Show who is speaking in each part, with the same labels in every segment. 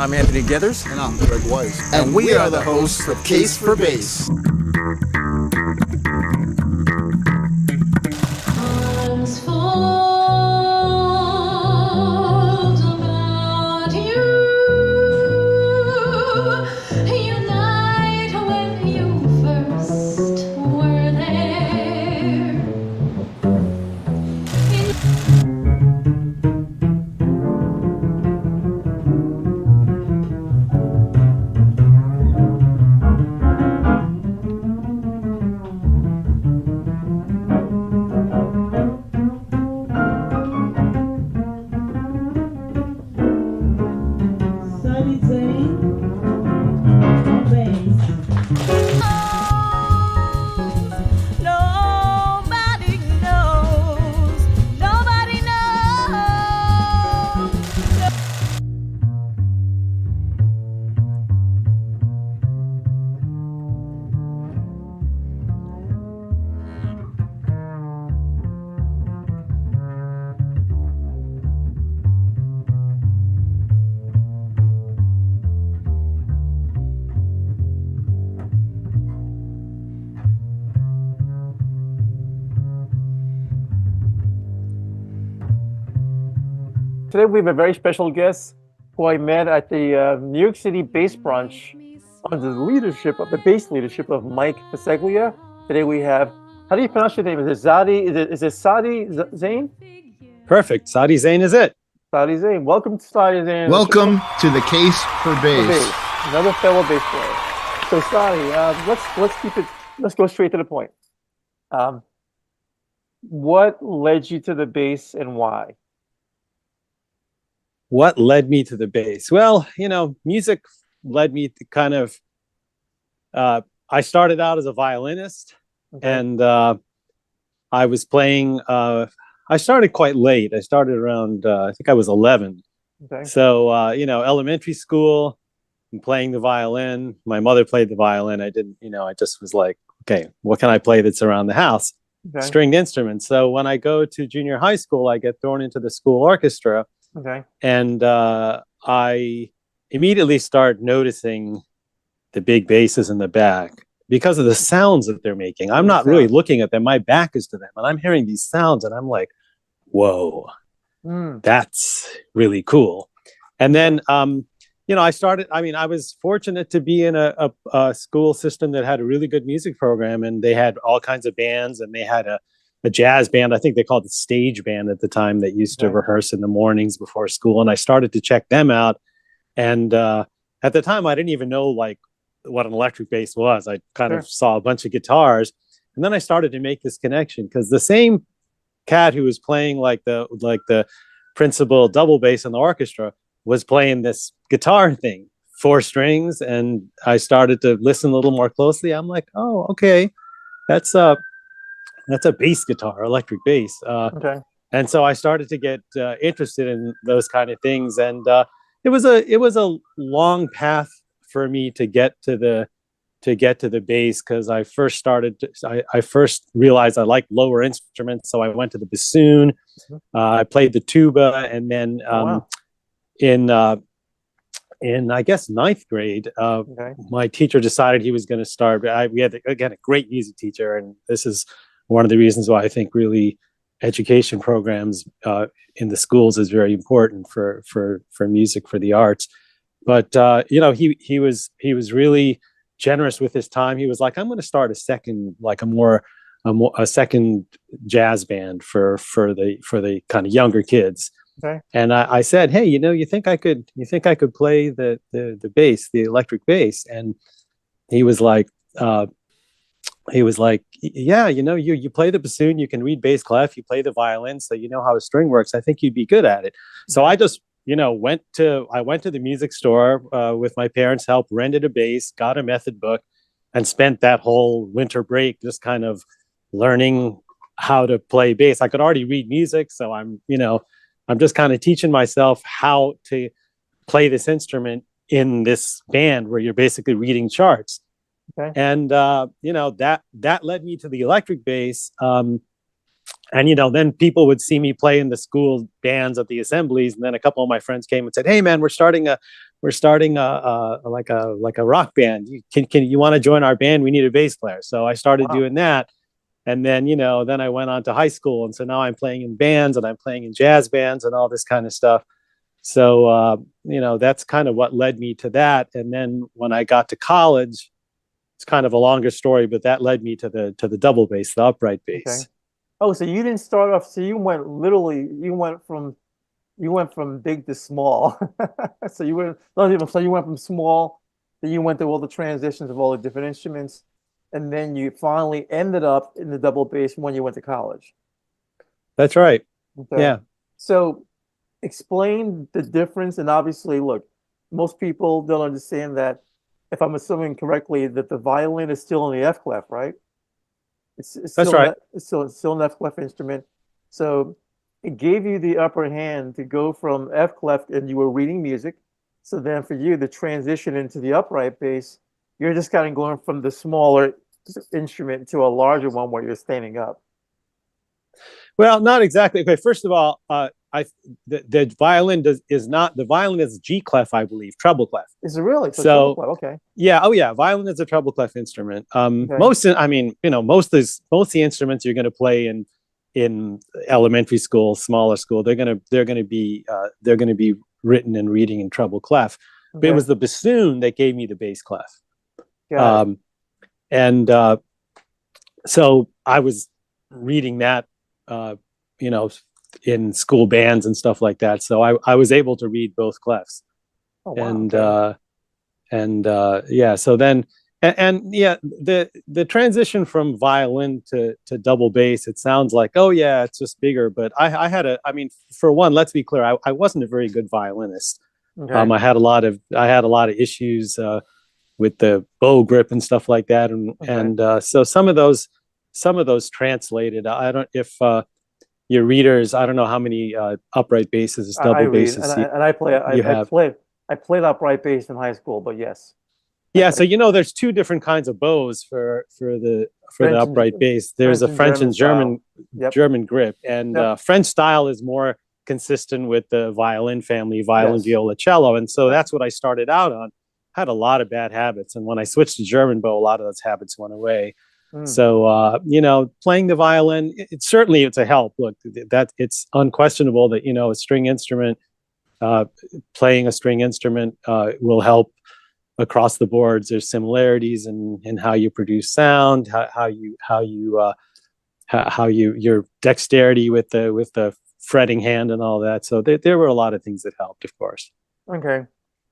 Speaker 1: I'm Anthony Githers.
Speaker 2: And I'm Greg Weiss.
Speaker 1: And we are the hosts of Case for Bass.
Speaker 3: Saadi Zain, Pro Bass.
Speaker 4: Nobody knows. Nobody knows.
Speaker 5: Today we have a very special guest who I met at the New York City Bass Brunch under the leadership of the bass leadership of Mike Paseglia. Today we have, how do you pronounce your name? Is it Saadi? Is it Saadi Zain?
Speaker 6: Perfect. Saadi Zain is it.
Speaker 5: Saadi Zain. Welcome to Saadi Zain.
Speaker 2: Welcome to the Case for Bass.
Speaker 5: Another fellow bass player. So Saadi, let's go straight to the point. What led you to the bass and why?
Speaker 6: What led me to the bass? Well, music led me to kind of, I started out as a violinist. Okay. And I was playing, I started quite late. I started around, I think I was 11. Okay. So, elementary school, and playing the violin. My mother played the violin. I didn't, I just was like, okay, what can I play that's around the house? Okay. Stringed instruments. So when I go to junior high school, I get thrown into the school orchestra. Okay. And I immediately start noticing the big basses in the back because of the sounds that they're making. I'm not really looking at them. My back is to them. And I'm hearing these sounds and I'm like, whoa, that's really cool. And then, I was fortunate to be in a school system that had a really good music program, and they had all kinds of bands, and they had a jazz band. I think they called it stage band at the time, that used to rehearse in the mornings before school. And I started to check them out. And at the time, I didn't even know what an electric bass was. I kind of saw a bunch of guitars. And then I started to make this connection, because the same cat who was playing like the principal double bass in the orchestra was playing this guitar thing, 4 strings. And I started to listen a little more closely. I'm like, oh, okay, that's a bass guitar, electric bass. And so I started to get interested in those kind of things. And it was a long path for me to get to the bass, because I first realized I liked lower instruments. So I went to the bassoon. I played the tuba, and then in I guess 9th grade, my teacher decided he was going to start. We had again a great music teacher, and this is one of the reasons why I think really education programs in the schools is very important for music, for the arts. But he was really generous with his time. He was like, I'm going to start a second jazz band for the kind of younger kids. Okay. And I said, hey, you think I could play the bass, the electric bass? And he was like, yeah, you play the bassoon, you can read bass clef, you play the violin, so you know how a string works. I think you'd be good at it. So I just, went to the music store with my parents' help, rented a bass, got a method book, and spent that whole winter break just kind of learning how to play bass. I could already read music, so I'm just kind of teaching myself how to play this instrument in this band where you're basically reading charts. Okay. And, that led me to the electric bass. Then people would see me play in the school bands at the assemblies. And then a couple of my friends came and said, hey man, we're starting a we're starting a rock band. Can you want to join our band? We need a bass player. So I started doing that. And then, then I went on to high school. And so now I'm playing in bands and I'm playing in jazz bands and all this kind of stuff. So, that's kind of what led me to that. And then when I got to college, it's kind of a longer story, but that led me to the double bass, the upright bass.
Speaker 5: Okay. Oh, so you didn't start off, so you went from big to small. So you went from small, then you went through all the transitions of all the different instruments, and then you finally ended up in the double bass when you went to college.
Speaker 6: That's right.
Speaker 5: Okay.
Speaker 6: Yeah.
Speaker 5: So explain the difference. And obviously, look, most people don't understand that, if I'm assuming correctly, that the violin is still in the F clef, right? It's
Speaker 6: That's
Speaker 5: still
Speaker 6: right.
Speaker 5: It's still an F clef instrument. So it gave you the upper hand to go from F clef, and you were reading music. So then for you, the transition into the upright bass, you're just kind of going from the smaller instrument to a larger one where you're standing up.
Speaker 6: Well, not exactly. Okay, first of all, the violin the violin is G clef, I believe, treble clef.
Speaker 5: Is it really? So
Speaker 6: So
Speaker 5: treble clef, okay.
Speaker 6: yeah, oh yeah, violin is a treble clef instrument.
Speaker 5: Okay.
Speaker 6: Most of the instruments you're going to play in elementary school, smaller school, they're going to be written and reading in treble clef. But it was the bassoon that gave me the bass clef. So I was reading that, in school bands and stuff like that. So I was able to read both clefs.
Speaker 5: Oh, wow.
Speaker 6: So then, the transition from violin to double bass, it sounds like, oh yeah, it's just bigger. But for one, let's be clear, I wasn't a very good violinist.
Speaker 5: Okay.
Speaker 6: I had a lot of issues with the bow grip and stuff like that, so some of those translated. I don't if your readers. I don't know how many upright basses, double basses.
Speaker 5: I played upright bass in high school, but yes.
Speaker 6: Yeah, so there's two different kinds of bows for the upright bass. There's a French and German grip, and French style is more consistent with the violin family, violin, viola, cello, and so that's what I started out on. Had a lot of bad habits, and when I switched to German bow, a lot of those habits went away. So playing the violin, it's a help. Look, that it's unquestionable that a string instrument, playing a string instrument will help across the boards. There's similarities in how you produce sound, your dexterity with the fretting hand and all that. So there were a lot of things that helped, of course.
Speaker 5: Okay,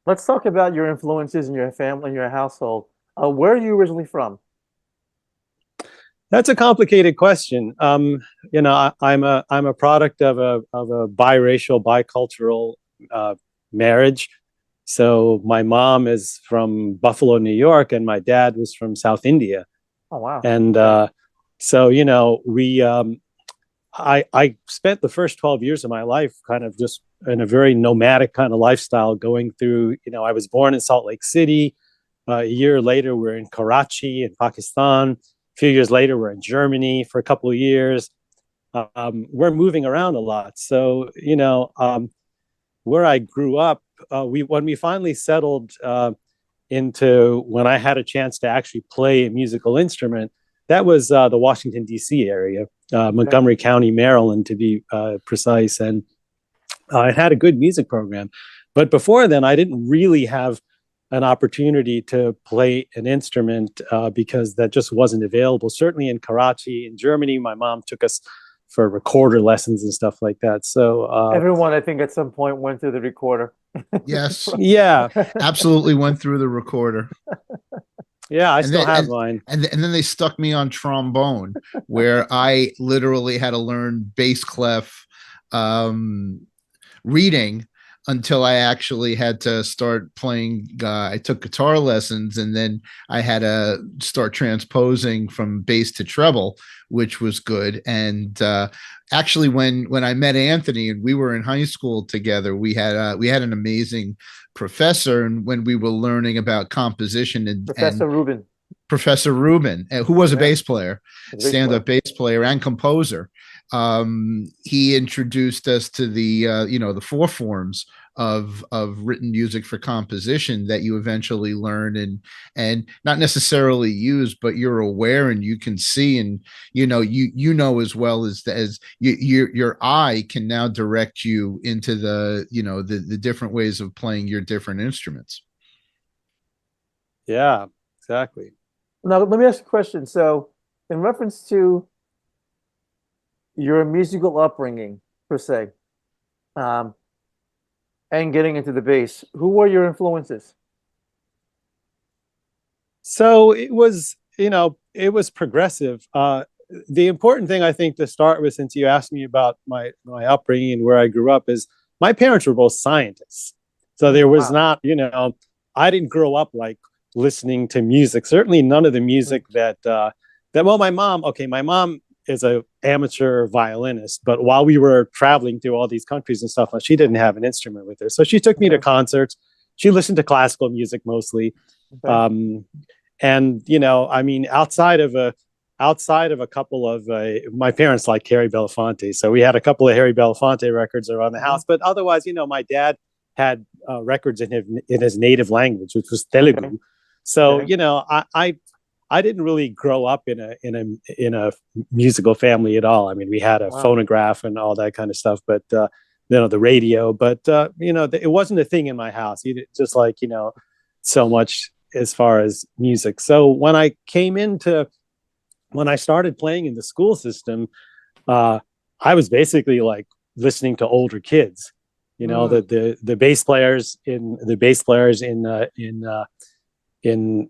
Speaker 5: let's talk about your influences in your family, in your household. Where are you originally from?
Speaker 6: That's a complicated question. I'm a product of a biracial, bicultural marriage. So my mom is from Buffalo, New York, and my dad was from South India.
Speaker 5: Oh, wow.
Speaker 6: And I spent the first 12 years of my life kind of just in a very nomadic kind of lifestyle, going through, I was born in Salt Lake City. A year later, we're in Karachi in Pakistan. A few years later, we're in Germany for a couple of years. We're moving around a lot. So, where I grew up, when we finally settled into when I had a chance to actually play a musical instrument, that was the Washington, D.C. area, Montgomery County, Maryland, to be precise. And it had a good music program. But before then, I didn't really have an opportunity to play an instrument because that just wasn't available. Certainly in Karachi, in Germany, my mom took us for recorder lessons and stuff like that. So
Speaker 5: everyone, I think, at some point went through the recorder.
Speaker 2: Yes.
Speaker 6: Yeah.
Speaker 2: Absolutely went through the recorder.
Speaker 6: Yeah, I still have mine.
Speaker 2: And then they stuck me on trombone, where I literally had to learn bass clef reading until I actually had to start playing. I took guitar lessons, and then I had to start transposing from bass to treble, which was good. And actually, when I met Anthony and we were in high school together, we had an amazing professor, and when we were learning about composition and Professor Rubin, who was a bass player, stand-up bass player and composer. he introduced us to the the four forms of written music for composition that you eventually learn and not necessarily use, but you're aware and you can see, and you know as well as your eye can now direct you into the different ways of playing your different instruments.
Speaker 6: Yeah, exactly.
Speaker 5: Now, let me ask you a question. So, in reference to your musical upbringing, per se, um, and getting into the bass, who were your influences?
Speaker 6: So it was, it was progressive. The important thing I think to start with, since you asked me about my upbringing and where I grew up, is my parents were both scientists. So there was not, I didn't grow up like listening to music. Certainly none of the music well, my mom is a amateur violinist, but while we were traveling through all these countries and stuff, she didn't have an instrument with her. So she took me to concerts. She listened to classical music mostly. Okay. And I mean, outside of a couple of my parents liked Harry Belafonte, so we had a couple of Harry Belafonte records around the house. But otherwise, my dad had records in his native language, which was Telugu. Okay. So I didn't really grow up in a musical family at all. I mean, we had a phonograph and all that kind of stuff, but the radio. But it wasn't a thing in my house. Just like so much as far as music. So when I started playing in the school system, I was basically like listening to older kids. The bass players in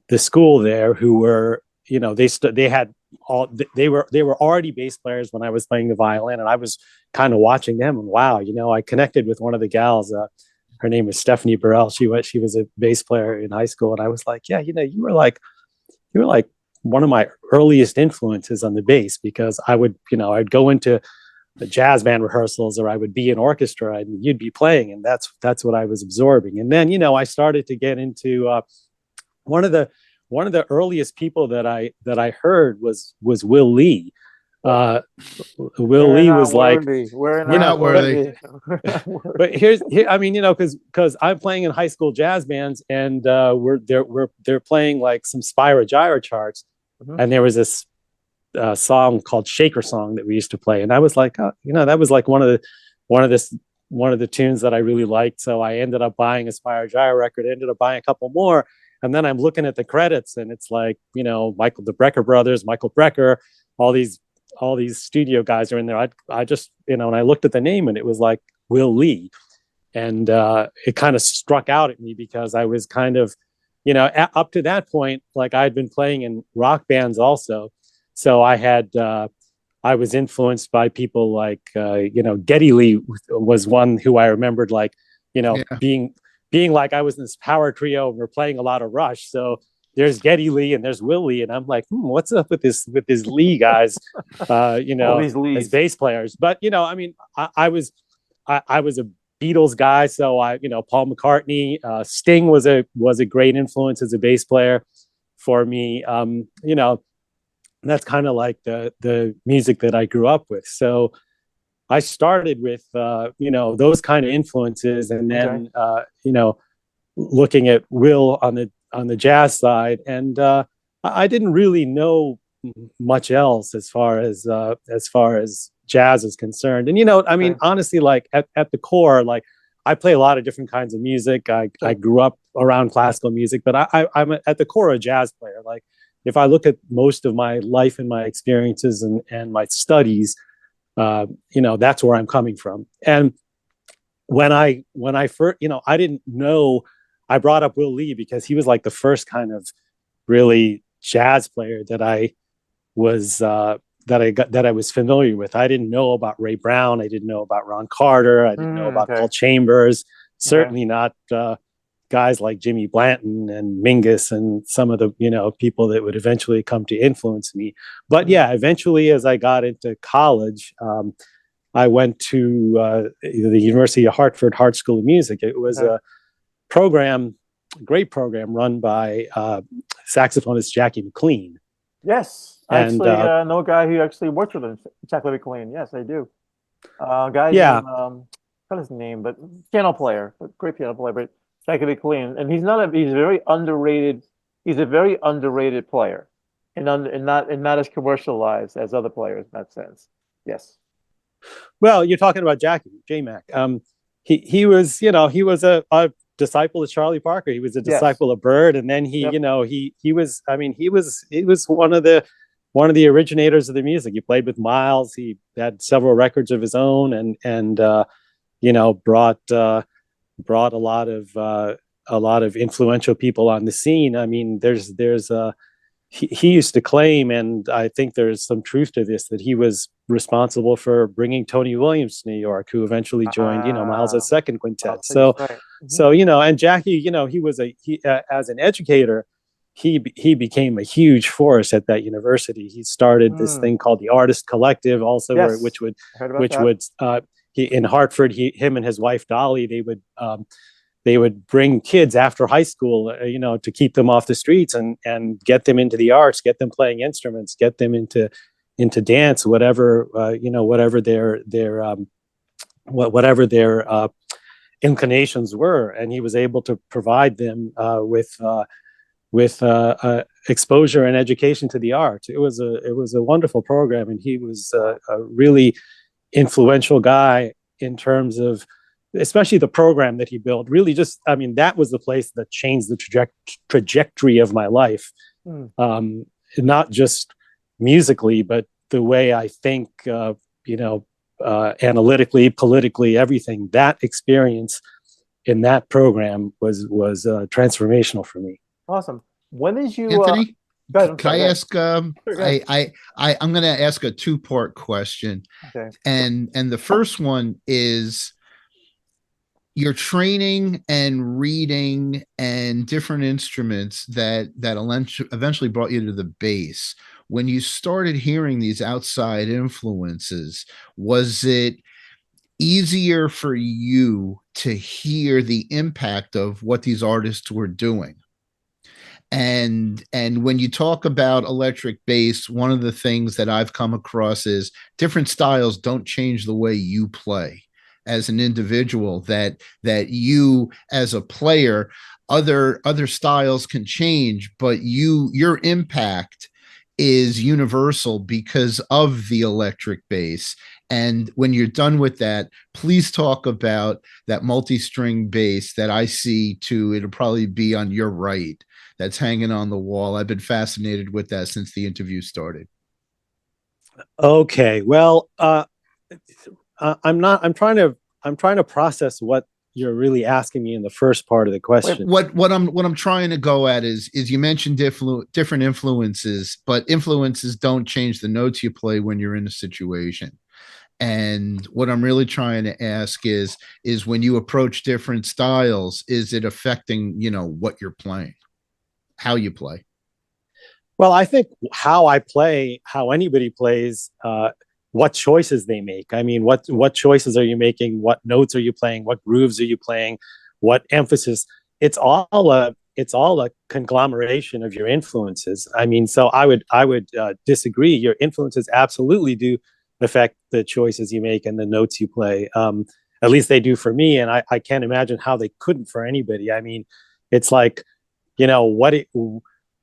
Speaker 6: the school there, who were they were already bass players when I was playing the violin, and I was kind of watching them, and wow, I connected with one of the gals. Her name was Stephanie Burrell. She was a bass player in high school, and I was like, yeah, you were like one of my earliest influences on the bass, because I would I'd go into the jazz band rehearsals, or I would be in orchestra and you'd be playing, and that's what I was absorbing. And then I started to get into one of the earliest people that I heard was Will Lee. Will Lee was like,
Speaker 5: we're not worthy.
Speaker 6: But I mean, because I'm playing in high school jazz bands, and they're playing like some Spyro Gyro charts, and there was this song called Shaker Song that we used to play, and I was like, that was like one of the tunes that I really liked. So I ended up buying a Spyro Gyro record, ended up buying a couple more, and then I'm looking at the credits, and it's like the Brecker brothers, Michael Brecker, all these studio guys are in there. I just, and I looked at the name, and it was like Will Lee. And it kind of struck out at me, because I was kind of, up to that point, like I'd been playing in rock bands also. So I was influenced by people like, Geddy Lee was one who I remembered, like, being like I was in this power trio and we're playing a lot of Rush. So there's Geddy Lee and there's Will Lee, and I'm like, what's up with this Lee guys? As bass players. But I mean, I was a Beatles guy, so Paul McCartney, Sting was a great influence as a bass player for me. That's kind of like the music that I grew up with. So I started with those kind of influences, and then looking at Will on the jazz side, and I didn't really know much else as far as jazz is concerned. And I mean, honestly, like at the core, like I play a lot of different kinds of music. I grew up around classical music, but I'm at the core a jazz player. Like if I look at most of my life and my experiences and my studies, that's where I'm coming from. And when I first, I didn't know. I brought up Will Lee because he was like the first kind of really jazz player that I was familiar with. I didn't know about Ray Brown. I didn't know about Ron Carter. I didn't know about Paul Chambers. Certainly not guys like Jimmy Blanton and Mingus and some of the people that would eventually come to influence me. But yeah, eventually as I got into college, I went to the University of Hartford Hart School of Music. It was a great program run by saxophonist Jackie McLean.
Speaker 5: Yes, I
Speaker 6: And
Speaker 5: actually know a guy who actually worked with him, Chocolate McLean. Yes, I do. Guy
Speaker 6: yeah,
Speaker 5: named what his name, but piano player, but great piano player, but Chocolate McLean. And he's very underrated. He's a very underrated player, and not as commercialized as other players in that sense. Yes.
Speaker 6: well, you're talking about Jackie J Mac. He was, he was a disciple of Charlie Parker. He was a
Speaker 5: Yes.
Speaker 6: disciple of Bird, and then he,
Speaker 5: Yep.
Speaker 6: he was. I mean, he was one of the originators of the music. He played with Miles. He had several records of his own, and brought a lot of influential people on the scene. I mean, there's he used to claim, and I think there's some truth to this, that he was responsible for bringing Tony Williams to New York, who eventually joined, Miles' second quintet.
Speaker 5: So right.
Speaker 6: So, and Jackie, he as an educator, he became a huge force at that university. He started this thing called the Artist Collective, also,
Speaker 5: Yes.
Speaker 6: which would,
Speaker 5: I heard about that.
Speaker 6: he in Hartford, him and his wife Dolly, they would bring kids after high school, to keep them off the streets and get them into the arts, get them playing instruments, get them into dance, whatever their inclinations were. And he was able to provide them with exposure and education to the arts. It was a wonderful program, and he was a really influential guy in terms of, especially the program that he built. Really, that was the place that changed the trajectory of my life, not just musically, but the way I think, analytically, politically, everything. That experience in that program was transformational for me.
Speaker 5: Awesome. When did you,
Speaker 2: Anthony,
Speaker 5: go ahead, I'm
Speaker 2: can
Speaker 5: sorry,
Speaker 2: I
Speaker 5: go ahead.
Speaker 2: ask?
Speaker 5: Sure, go ahead.
Speaker 2: I'm going to ask a two-part question,
Speaker 5: Okay.
Speaker 2: and the first one is your training and reading and different instruments that eventually brought you to the bass. When you started hearing these outside influences, was it easier for you to hear the impact of what these artists were doing? And when you talk about electric bass, one of the things that I've come across is different styles don't change the way you play as an individual, that you as a player, other styles can change, but your impact is universal because of the electric bass. And when you're done with that, please talk about that multi-string bass that I see too. It'll probably be on your right, that's hanging on the wall. I've been fascinated with that since the interview started.
Speaker 6: Okay, well, I'm trying to process what you're really asking me in the first part of the question.
Speaker 2: What I'm trying to go at is you mentioned different influences, but influences don't change the notes you play when you're in a situation. And what I'm really trying to ask is when you approach different styles, is it affecting, what you're playing, how you play?
Speaker 6: Well, I think how I play, how anybody plays, what choices they make. I mean, what choices are you making? What notes are you playing? What grooves are you playing? What emphasis? It's all a conglomeration of your influences. I mean, so I would disagree. Your influences absolutely do affect the choices you make and the notes you play. At least they do for me, and I can't imagine how they couldn't for anybody. I mean, it's like,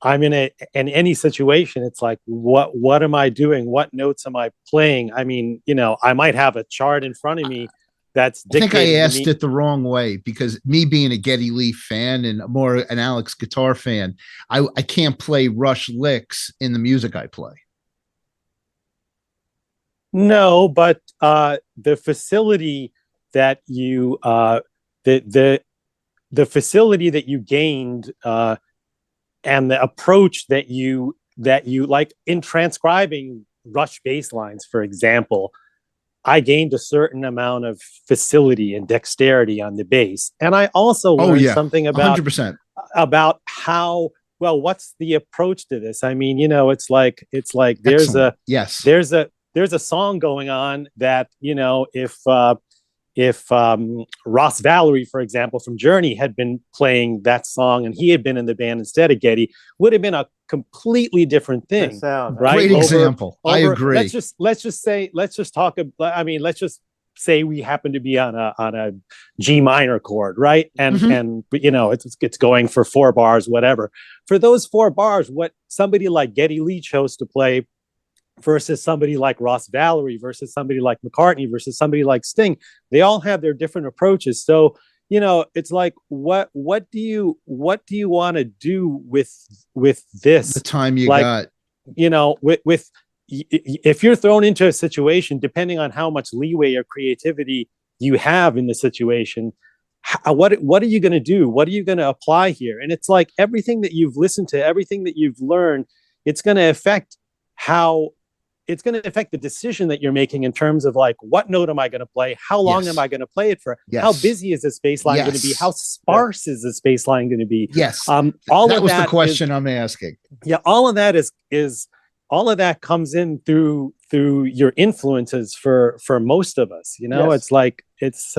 Speaker 6: I'm in any situation. It's like, what am I doing? What notes am I playing? I mean, I might have a chart in front of me that's dictating.
Speaker 2: I think I asked it the wrong way, because me being a Geddy Lee fan and more an Alex guitar fan, I can't play Rush licks in the music I play.
Speaker 6: No, but the facility that you the facility that you gained, and the approach that you like in transcribing Rush bass lines, for example, I gained a certain amount of facility and dexterity on the bass, and I also learned something about
Speaker 2: 100%.
Speaker 6: about how well. What's the approach to this? I mean, it's like there's
Speaker 2: Excellent.
Speaker 6: there's a song going on that, if Ross Valerie, for example, from Journey, had been playing that song and he had been in the band instead of Geddy, would have been a completely different thing.
Speaker 5: Good sound.
Speaker 6: Right?
Speaker 2: Great example. I agree.
Speaker 6: Let's just say we happen to be on a G minor chord, right? And you know, it's going for 4 bars, whatever. For those 4 bars, what somebody like Geddy Lee chose to play versus somebody like Ross Valerie versus somebody like McCartney versus somebody like Sting, they all have their different approaches. So, you know, it's like, what do you want to do with this?
Speaker 2: The time you
Speaker 6: like,
Speaker 2: got,
Speaker 6: you know, with if you're thrown into a situation, depending on how much leeway or creativity you have in the situation, what are you going to do? What are you going to apply here? And it's like everything that you've listened to, everything that you've learned, it's going to affect the decision that you're making in terms of like, what note am I going to play? How long
Speaker 2: Yes.
Speaker 6: am I going to play it for?
Speaker 2: Yes.
Speaker 6: How busy is this bass line going to be? How sparse is this bass line going to be?
Speaker 2: yes,
Speaker 6: All
Speaker 2: that
Speaker 6: of
Speaker 2: was
Speaker 6: that
Speaker 2: the question I'm asking.
Speaker 6: Yeah, all of that is all of that comes in through your influences for most of us. You know, it's like it's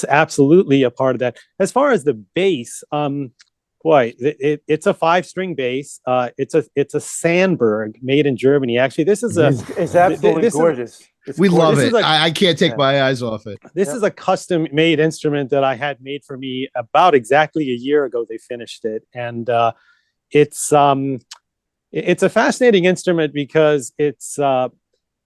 Speaker 6: absolutely a part of that. As far as the bass, boy, it's a 5-string bass. It's a Sandberg made in Germany. Actually, this is
Speaker 5: It's absolutely gorgeous.
Speaker 2: We love it.
Speaker 6: This is
Speaker 2: I can't take my eyes off it.
Speaker 6: This is a custom made instrument that I had made for me about exactly a year ago. They finished it, and it's a fascinating instrument because it's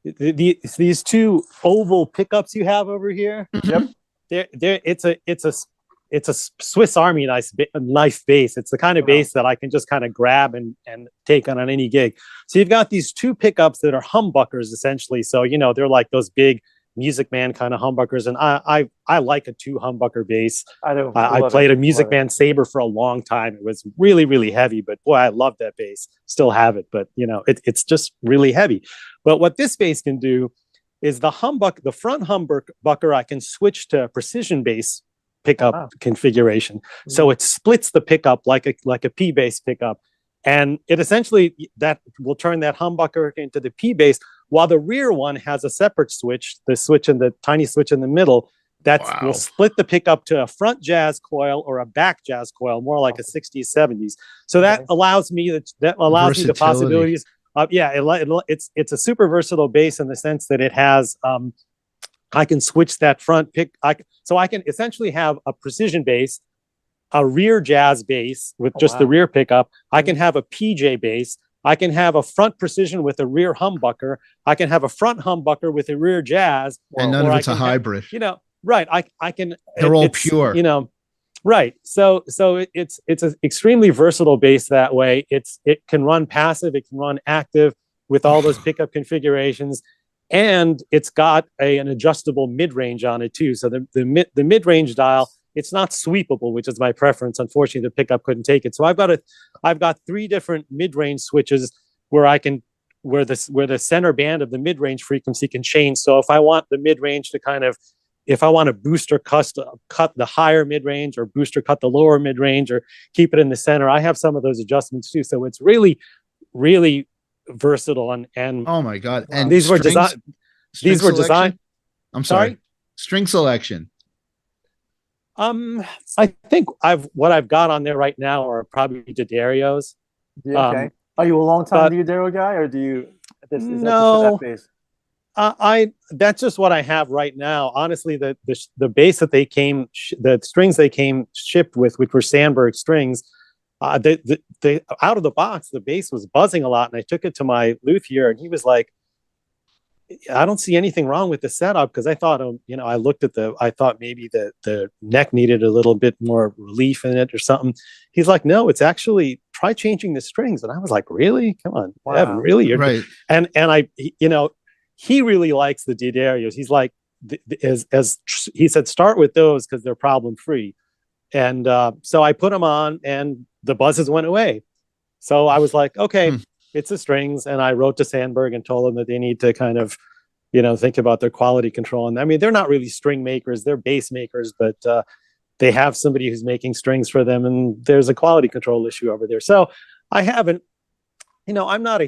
Speaker 6: these 2 oval pickups you have over here.
Speaker 5: Yep.
Speaker 6: It's a Swiss Army knife bass. It's the kind of bass that I can just kind of grab and take on any gig. So you've got these 2 pickups that are humbuckers essentially. So, you know, they're like those big Music Man kind of humbuckers. And I like a 2 humbucker bass. I played a Music Man Sabre for a long time. It was really, really heavy, but boy, I love that bass. Still have it, but you know, it's just really heavy. But what this bass can do is the front humbucker, I can switch to precision bass pickup configuration. So it splits the pickup like a P bass pickup. And it essentially, that will turn that humbucker into the P bass, while the rear one has a separate switch, the switch in the tiny switch in the middle, that will split the pickup to a front jazz coil or a back jazz coil, more like a 60s, 70s. So that allows me the possibilities of, it's a super versatile bass in the sense that it has, I can switch that front pick. So I can essentially have a precision bass, a rear jazz bass with just the rear pickup. I can have a PJ bass. I can have a front precision with a rear humbucker. I can have a front humbucker with a rear jazz.
Speaker 2: And none of it's a hybrid.
Speaker 6: You know, right. I can.
Speaker 2: They're all pure.
Speaker 6: You know, right. So it's an extremely versatile bass that way. It can run passive. It can run active with all those pickup configurations. And it's got an adjustable mid-range on it too. So the mid-range dial, it's not sweepable, which is my preference. Unfortunately, the pickup couldn't take it. So I've got 3 different mid-range switches where the center band of the mid-range frequency can change. So if I want the mid-range to if I want to booster cut the higher mid-range or booster cut the lower mid-range or keep it in the center, I have some of those adjustments too. So it's really, really versatile and
Speaker 2: oh my god! And
Speaker 6: these were designed.
Speaker 2: I'm sorry. String selection.
Speaker 6: I think what I've got on there right now are probably D'Addarios.
Speaker 5: Okay. Are you a long time D'Addario guy, or do you?
Speaker 6: No. That's just what I have right now. Honestly, the bass that the strings they came shipped with, which were Sandberg strings. The out of the box, the bass was buzzing a lot, and I took it to my luthier, and he was like, "I don't see anything wrong with the setup," because I thought, I looked at I thought maybe the neck needed a little bit more relief in it or something. He's like, "No, it's actually try changing the strings," and I was like, "Really? Come on, Evan, really?" You're
Speaker 2: right.
Speaker 6: And he really likes the D'Addarios. He's like, as he said, start with those because they're problem free. And so I put them on, and the buzzes went away. So I was like, okay, it's the strings. And I wrote to Sandberg and told them that they need to kind of, think about their quality control. And I mean, they're not really string makers, they're bass makers, but they have somebody who's making strings for them. And there's a quality control issue over there. So I haven't, I'm not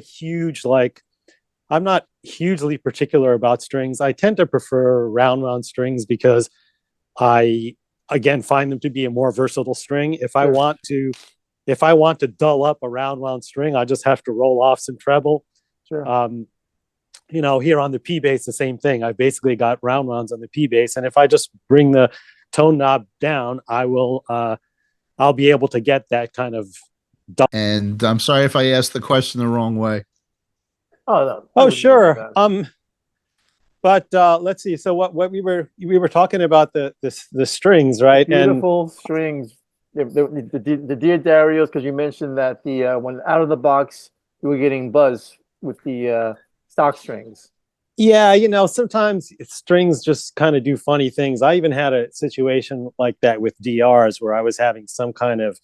Speaker 6: hugely particular about strings. I tend to prefer round strings because I, again, find them to be a more versatile string. If I want to if I want to dull up a round wound string, I just have to roll off some treble.
Speaker 5: Sure.
Speaker 6: You know, here on the P bass, the same thing. I've basically got round wounds on the P bass, and if I just bring the tone knob down, I'll be able to get that kind of.
Speaker 2: And I'm sorry if I asked the question the wrong way.
Speaker 5: Oh, no.
Speaker 6: Oh, sure. But let's see. So what we were talking about the strings, right?
Speaker 5: Beautiful strings. The Dear Darius, because you mentioned that the when out of the box you were getting buzz with the stock strings.
Speaker 6: Yeah, you know, sometimes strings just kind of do funny things. I even had a situation like that with DRs where I was having some kind of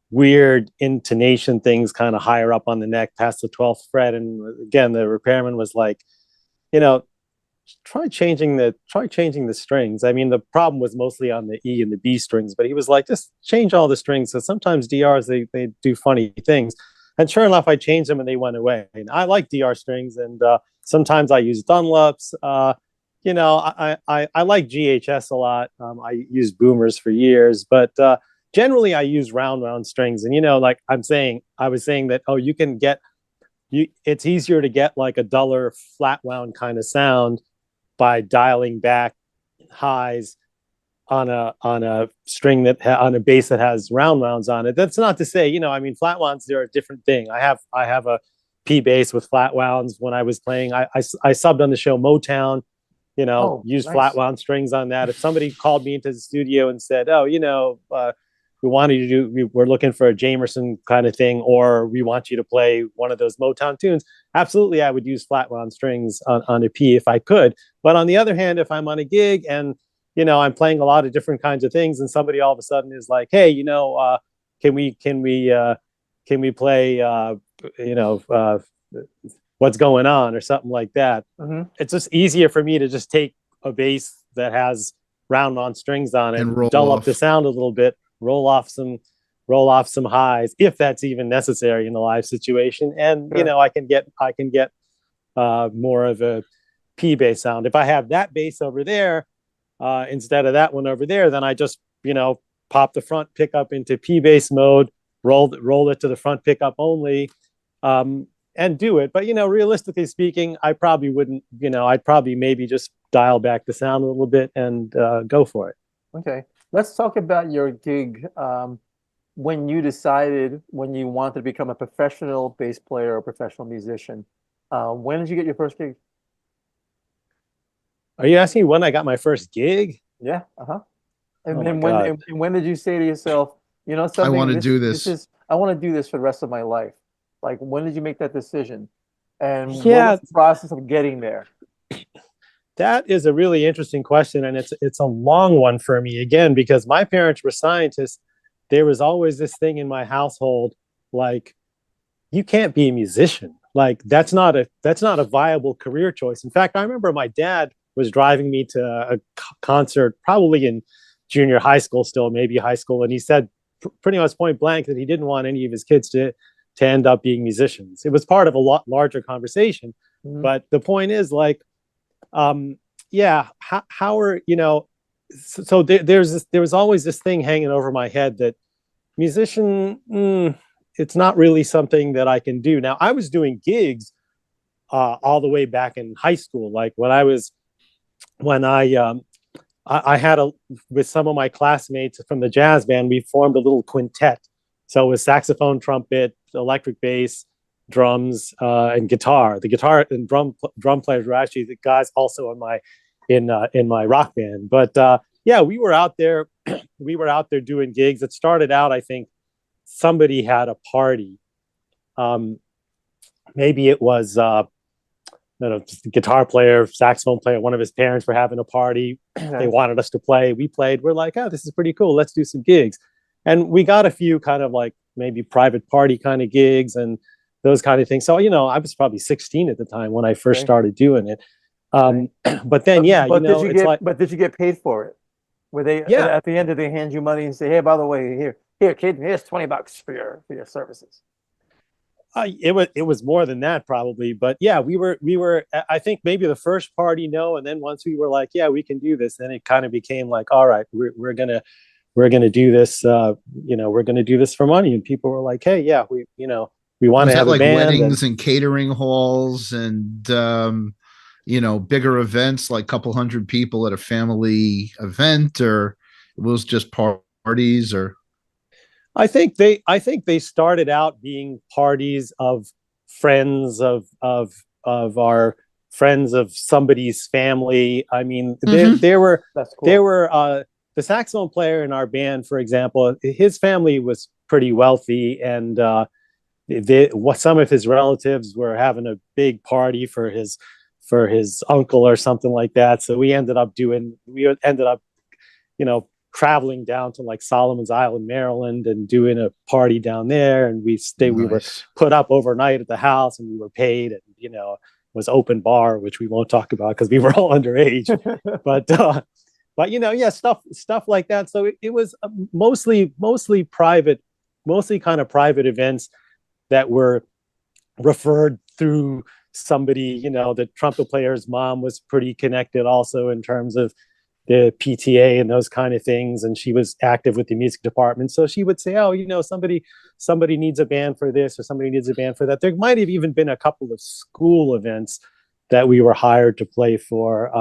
Speaker 6: weird intonation things kind of higher up on the neck past the 12th fret. And again, the repairman was like, you know, try changing the strings. I mean, the problem was mostly on the E and the B strings, but he was like, just change all the strings. So sometimes DRs, they do funny things. And sure enough, I changed them and they went away. And I like DR strings, and sometimes I use Dunlops. You know, I like GHS a lot. I used Boomers for years, but generally I use round strings. And, you know, like I was saying that, oh, it's easier to get like a duller flat wound kind of sound by dialing back highs on a string on a bass that has round wounds on it. That's not to say, you know, I mean, flat wounds, they're a different thing. I have a P bass with flat wounds. When I was playing, I subbed on the show Motown, you know, used nice. Flat wound strings on that. If somebody called me into the studio and said, oh, you know, we're looking for a Jamerson kind of thing, or we want you to play one of those Motown tunes, absolutely, I would use flat wound strings on a P if I could. But on the other hand, if I'm on a gig and, you know, I'm playing a lot of different kinds of things, and somebody all of a sudden is like, hey, you know, can we play, you know, what's going on or something like that. Mm-hmm. It's just easier for me to just take a bass that has round wound strings on it, and dull up the sound a little bit, roll off some highs if that's even necessary in a live situation, and sure. You know, I can get more of a P bass sound. If I have that bass over there instead of that one over there, then I just, you know, pop the front pickup into P bass mode, roll it to the front pickup only, and do it. But, you know, realistically speaking, I probably wouldn't, you know, I'd probably maybe just dial back the sound a little bit and go for it.
Speaker 5: Okay. Let's talk about your gig. When you decided when you wanted to become a professional bass player or professional musician, when did you get your first gig?
Speaker 6: Are you asking when I got my first gig?
Speaker 5: Yeah. Uh-huh. And then when did you say to yourself, you know, something,
Speaker 2: I want to do this.
Speaker 5: I want to do this for the rest of my life. Like, when did you make that decision? And what was the process of getting there?
Speaker 6: That is a really interesting question, and it's a long one for me, again, because my parents were scientists. There was always this thing in my household, like, you can't be a musician. Like, that's not a viable career choice. In fact, I remember my dad was driving me to a concert, probably in junior high school still, maybe high school, and he said pretty much point blank that he didn't want any of his kids to end up being musicians. It was part of a lot larger conversation. Mm-hmm. But the point is, like, how are, you know, so there was always this thing hanging over my head that musician, it's not really something that I can do. Now, I was doing gigs all the way back in high school. Like when I had with some of my classmates from the jazz band, we formed a little quintet. So it was saxophone, trumpet, electric bass, drums, and guitar. The guitar and drum players were actually the guys also in my rock band. But we were out there. We were out there doing gigs. It started out, I think, somebody had a party. Maybe it was guitar player, saxophone player. One of his parents were having a party. They wanted us to play. We played. We're like, oh, this is pretty cool. Let's do some gigs. And we got a few kind of like maybe private party kind of gigs and those kind of things. So, you know, I was probably 16 at the time when I first started doing it. But then,
Speaker 5: did you get paid for it? Were they at the end, did they hand you money and say, hey, by the way, here, kid, here's $20 for your services?
Speaker 6: It was more than that probably, but yeah, we were, I think maybe the first party, no. And then once we were like, yeah, we can do this, then it kind of became like, all right, we're going to we're going to do this, we're going to do this for money. And people were like, hey, yeah, we want
Speaker 2: Was
Speaker 6: to
Speaker 2: that
Speaker 6: have
Speaker 2: like
Speaker 6: a band.
Speaker 2: weddings and catering halls and bigger events, like a couple hundred people at a family event, or it was just parties? Or
Speaker 6: I think they started out being parties of friends of our friends of somebody's family. I mean, there were
Speaker 5: That's cool.
Speaker 6: there were the saxophone player in our band, for example. His family was pretty wealthy, and some of his relatives were having a big party for his uncle or something like that. So we ended up, traveling down to like Solomon's Island, Maryland, and doing a party down there. And we were
Speaker 2: Nice.
Speaker 6: put up overnight at the house, and we were paid, and it was open bar, which we won't talk about because we were all underage. but yeah, stuff like that. So it was mostly private, mostly kind of private events that were referred through somebody. The trumpet player's mom was pretty connected also in terms of the PTA and those kind of things, and she was active with the music department. So she would say, oh, somebody needs a band for this, or somebody needs a band for that. There might have even been a couple of school events that we were hired to play for.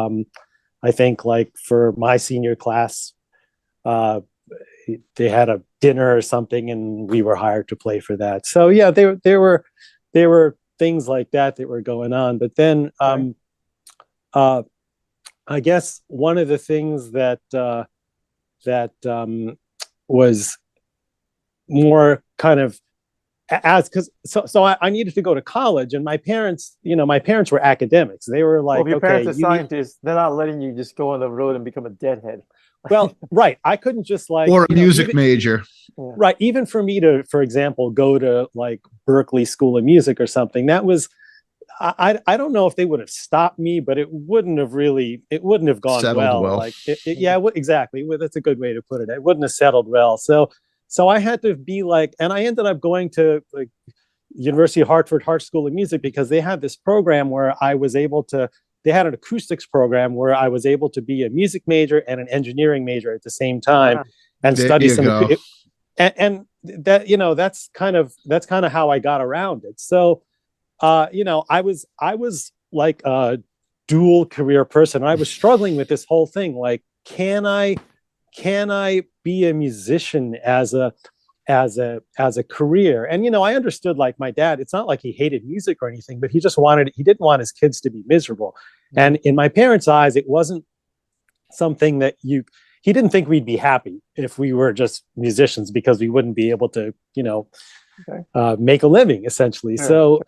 Speaker 6: I think like for my senior class, they had a dinner or something, and we were hired to play for that. So yeah, there were things like that were going on. But then I guess one of the things that was more kind of I needed to go to college, and my parents were academics. They were like,
Speaker 5: well, if your parents are
Speaker 6: you
Speaker 5: scientists, they're not letting you just go on the road and become a deadhead.
Speaker 6: Well, right. I couldn't just like,
Speaker 2: or a music major.
Speaker 6: Right. Even for me to, for example, go to like Berkeley School of Music or something, that was, I don't know if they would have stopped me, but it wouldn't have gone
Speaker 2: Settled well.
Speaker 6: Like, exactly. Well, that's a good way to put it. It wouldn't have settled well. So I had to be like, and I ended up going to like University of Hartford Hart School of Music, because they had this program where I was able to, they had an acoustics program where I was able to be a music major and an engineering major at the same time, and
Speaker 2: There
Speaker 6: study
Speaker 2: you
Speaker 6: some,
Speaker 2: go.
Speaker 6: and that, that's kind of how I got around it. So, I was like a dual career person. I was struggling with this whole thing. Like, can I be a musician as a career? And I understood, like, my dad, it's not like he hated music or anything, but he didn't want his kids to be miserable. And in my parents' eyes, it wasn't something that he didn't think we'd be happy if we were just musicians, because we wouldn't be able to make a living, essentially. So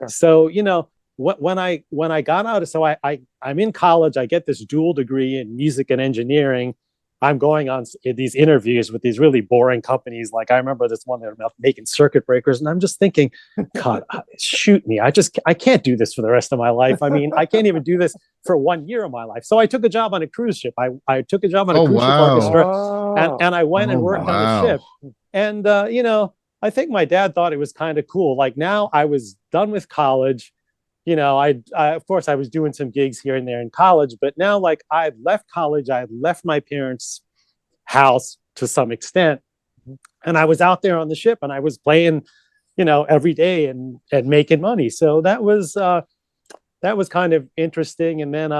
Speaker 6: when I got out, so I'm in college, I get this dual degree in music and engineering. I'm going on these interviews with these really boring companies. Like, I remember this one that about making circuit breakers, and I'm just thinking, God, shoot me. I can't do this for the rest of my life. I mean, I can't even do this for 1 year of my life. So I took a job on a cruise ship. I took a job on a cruise ship orchestra, and I went and worked on the ship. And, I think my dad thought it was kind of cool. Like, now I was done with college. I of course I was doing some gigs here and there in college, but now, like, I had left college, I had left my parents' house to some extent, and I was out there on the ship, and I was playing, every day and making money. So that was kind of interesting. And then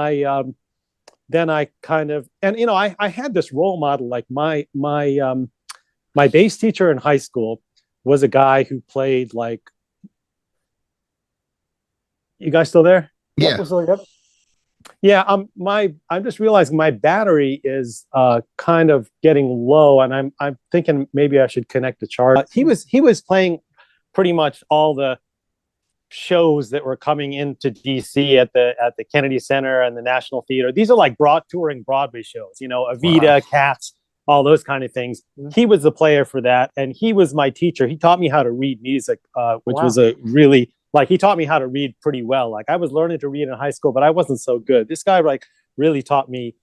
Speaker 6: I kind of, and I had this role model. Like, my bass teacher in high school was a guy who played, like, you guys still there?
Speaker 2: Yeah.
Speaker 5: Yep.
Speaker 6: Yeah. I'm just realizing my battery is kind of getting low, and I'm thinking maybe I should connect the charge. He was playing pretty much all the shows that were coming into DC at the Kennedy Center and the National Theater. These are like touring Broadway shows, Evita, Cats, all those kind of things. He was the player for that, and he was my teacher. He taught me how to read music, which was a really, like, he taught me how to read pretty well. Like, I was learning to read in high school, but I wasn't so good. This guy, like, really taught me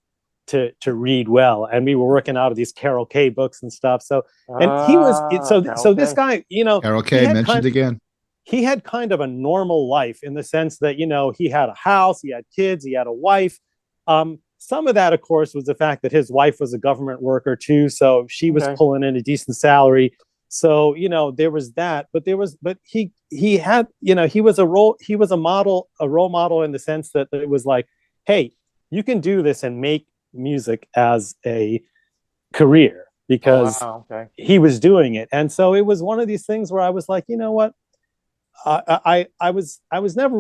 Speaker 6: to read well, and we were working out of these Carol Kay books and stuff. So, and he was so this guy,
Speaker 2: Carol Kay mentioned again.
Speaker 6: He had kind of a normal life in the sense that he had a house, he had kids, he had a wife. some of that, of course, was the fact that his wife was a government worker too, so she was pulling in a decent salary. So there was that, but he had he was a role model in the sense that it was like, hey, you can do this and make music as a career, because he was doing it. And so it was one of these things where I was like, you know what, I was never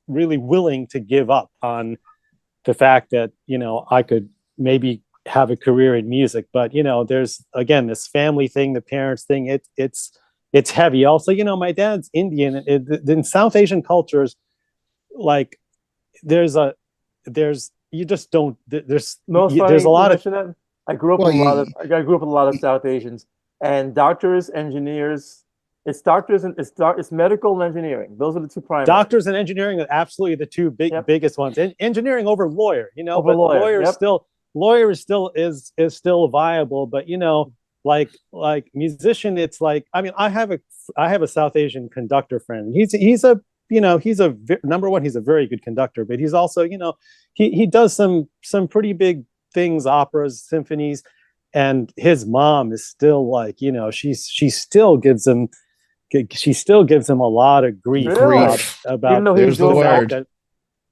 Speaker 6: really willing to give up on the fact that I could maybe have a career in music. But there's again this family thing, the parents thing. It's heavy. Also, my dad's Indian. In South Asian cultures, like there's a lot of
Speaker 5: that. I grew up with a lot of South Asians, and doctors, engineers. It's medical and engineering. Those are the two primary.
Speaker 6: Doctors and engineering are absolutely the two biggest ones. Engineering over lawyer, but lawyer is still viable. But like musician, it's like, I mean, I have a South Asian conductor friend. Number one, he's a very good conductor, but he's also, he does some pretty big things, operas, symphonies, and his mom is still like, she still gives him a lot of grief about
Speaker 2: there's the word.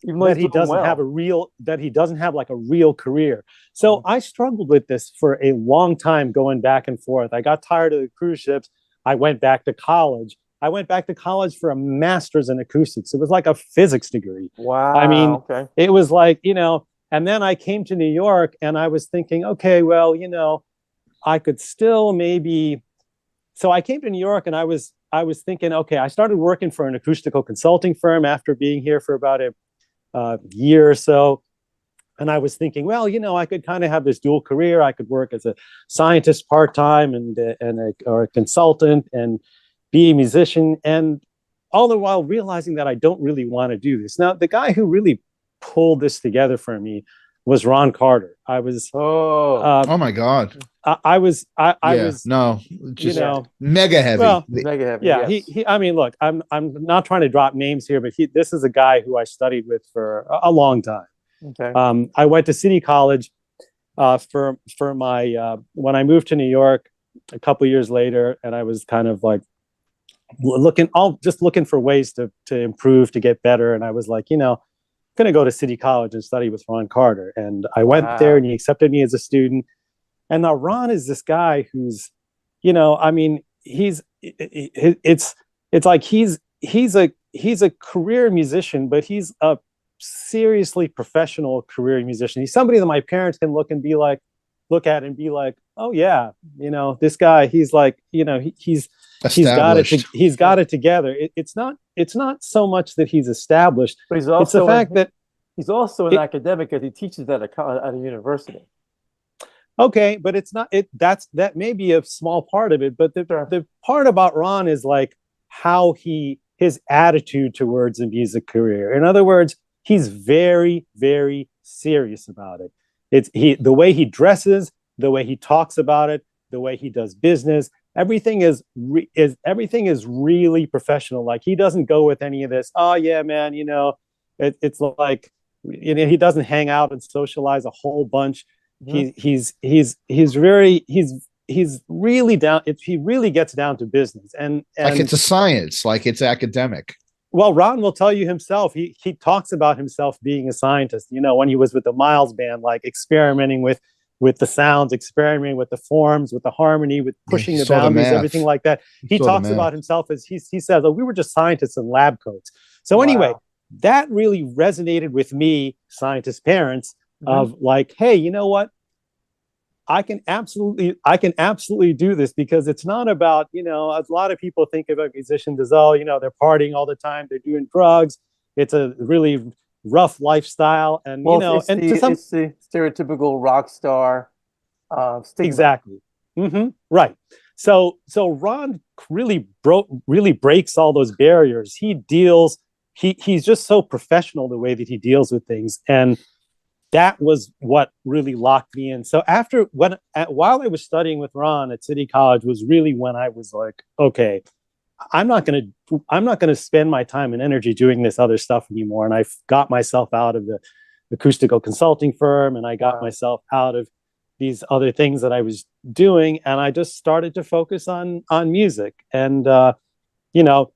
Speaker 6: that he doesn't have like a real career. So I struggled with this for a long time, going back and forth. I got tired of the cruise ships. I went back to college. For a master's in acoustics. It was like a physics degree.
Speaker 5: Wow.
Speaker 6: I mean, it was like, and then I came to New York and I was thinking, okay, well, I could still maybe. So I came to New York and I was thinking, okay, I started working for an acoustical consulting firm after being here for about a year or so. And I was thinking, well, I could kind of have this dual career. I could work as a scientist part-time or a consultant and be a musician. And all the while realizing that I don't really want to do this. Now, the guy who really pulled this together for me was Ron Carter. I was,
Speaker 2: oh my God.
Speaker 6: I was
Speaker 2: mega heavy.
Speaker 5: Well, mega heavy.
Speaker 6: Yeah. Yes. I mean, look, I'm not trying to drop names here, but this is a guy who I studied with for a long time.
Speaker 5: Okay.
Speaker 6: I went to City College for my when I moved to New York a couple years later, and I was kind of like looking for ways to improve, to get better. And I was like, going to go to City College and study with Ron Carter. And I went there and he accepted me as a student. And now Ron is this guy who's, I mean, it's like he's a career musician, but he's a seriously professional career musician. He's somebody that my parents can look at and be like, oh yeah, this guy, he's like, he's got it together. It's not so much that he's established,
Speaker 5: but it's also
Speaker 6: the fact that
Speaker 5: he's also an academic, because he teaches at a university.
Speaker 6: Okay, but it's not that may be a small part of it, but the part about Ron is like how his attitude towards a music career. In other words, he's very, very serious about it. It's the way he dresses, the way he talks about it, the way he does business. Everything is really professional. Like, he doesn't go with any of this. Oh yeah, man. It's like, he doesn't hang out and socialize a whole bunch. He's really down. He really gets down to business, and
Speaker 2: like it's a science, like it's academic.
Speaker 6: Well, Ron will tell you himself. He talks about himself being a scientist. When he was with the Miles Band, like experimenting with the sounds, experimenting with the forms, with the harmony, with pushing the boundaries, everything like that. He talks about himself as he says, "Oh, we were just scientists in lab coats." So anyway, that really resonated with me, scientist parents, of like, hey, you know what? I can absolutely do this, because it's not about, a lot of people think about musicians as, they're partying all the time, they're doing drugs. It's a really rough lifestyle. And,
Speaker 5: it's the stereotypical rock star stigma.
Speaker 6: Exactly. Right. So Ron really breaks all those barriers. He's just so professional the way that he deals with things. And that was what really locked me in. So while I was studying with Ron at City College was really when I was like, okay, I'm not going to spend my time and energy doing this other stuff anymore. And I got myself out of acoustical consulting firm, and I got myself out of these other things that I was doing, and I just started to focus on music. And you know,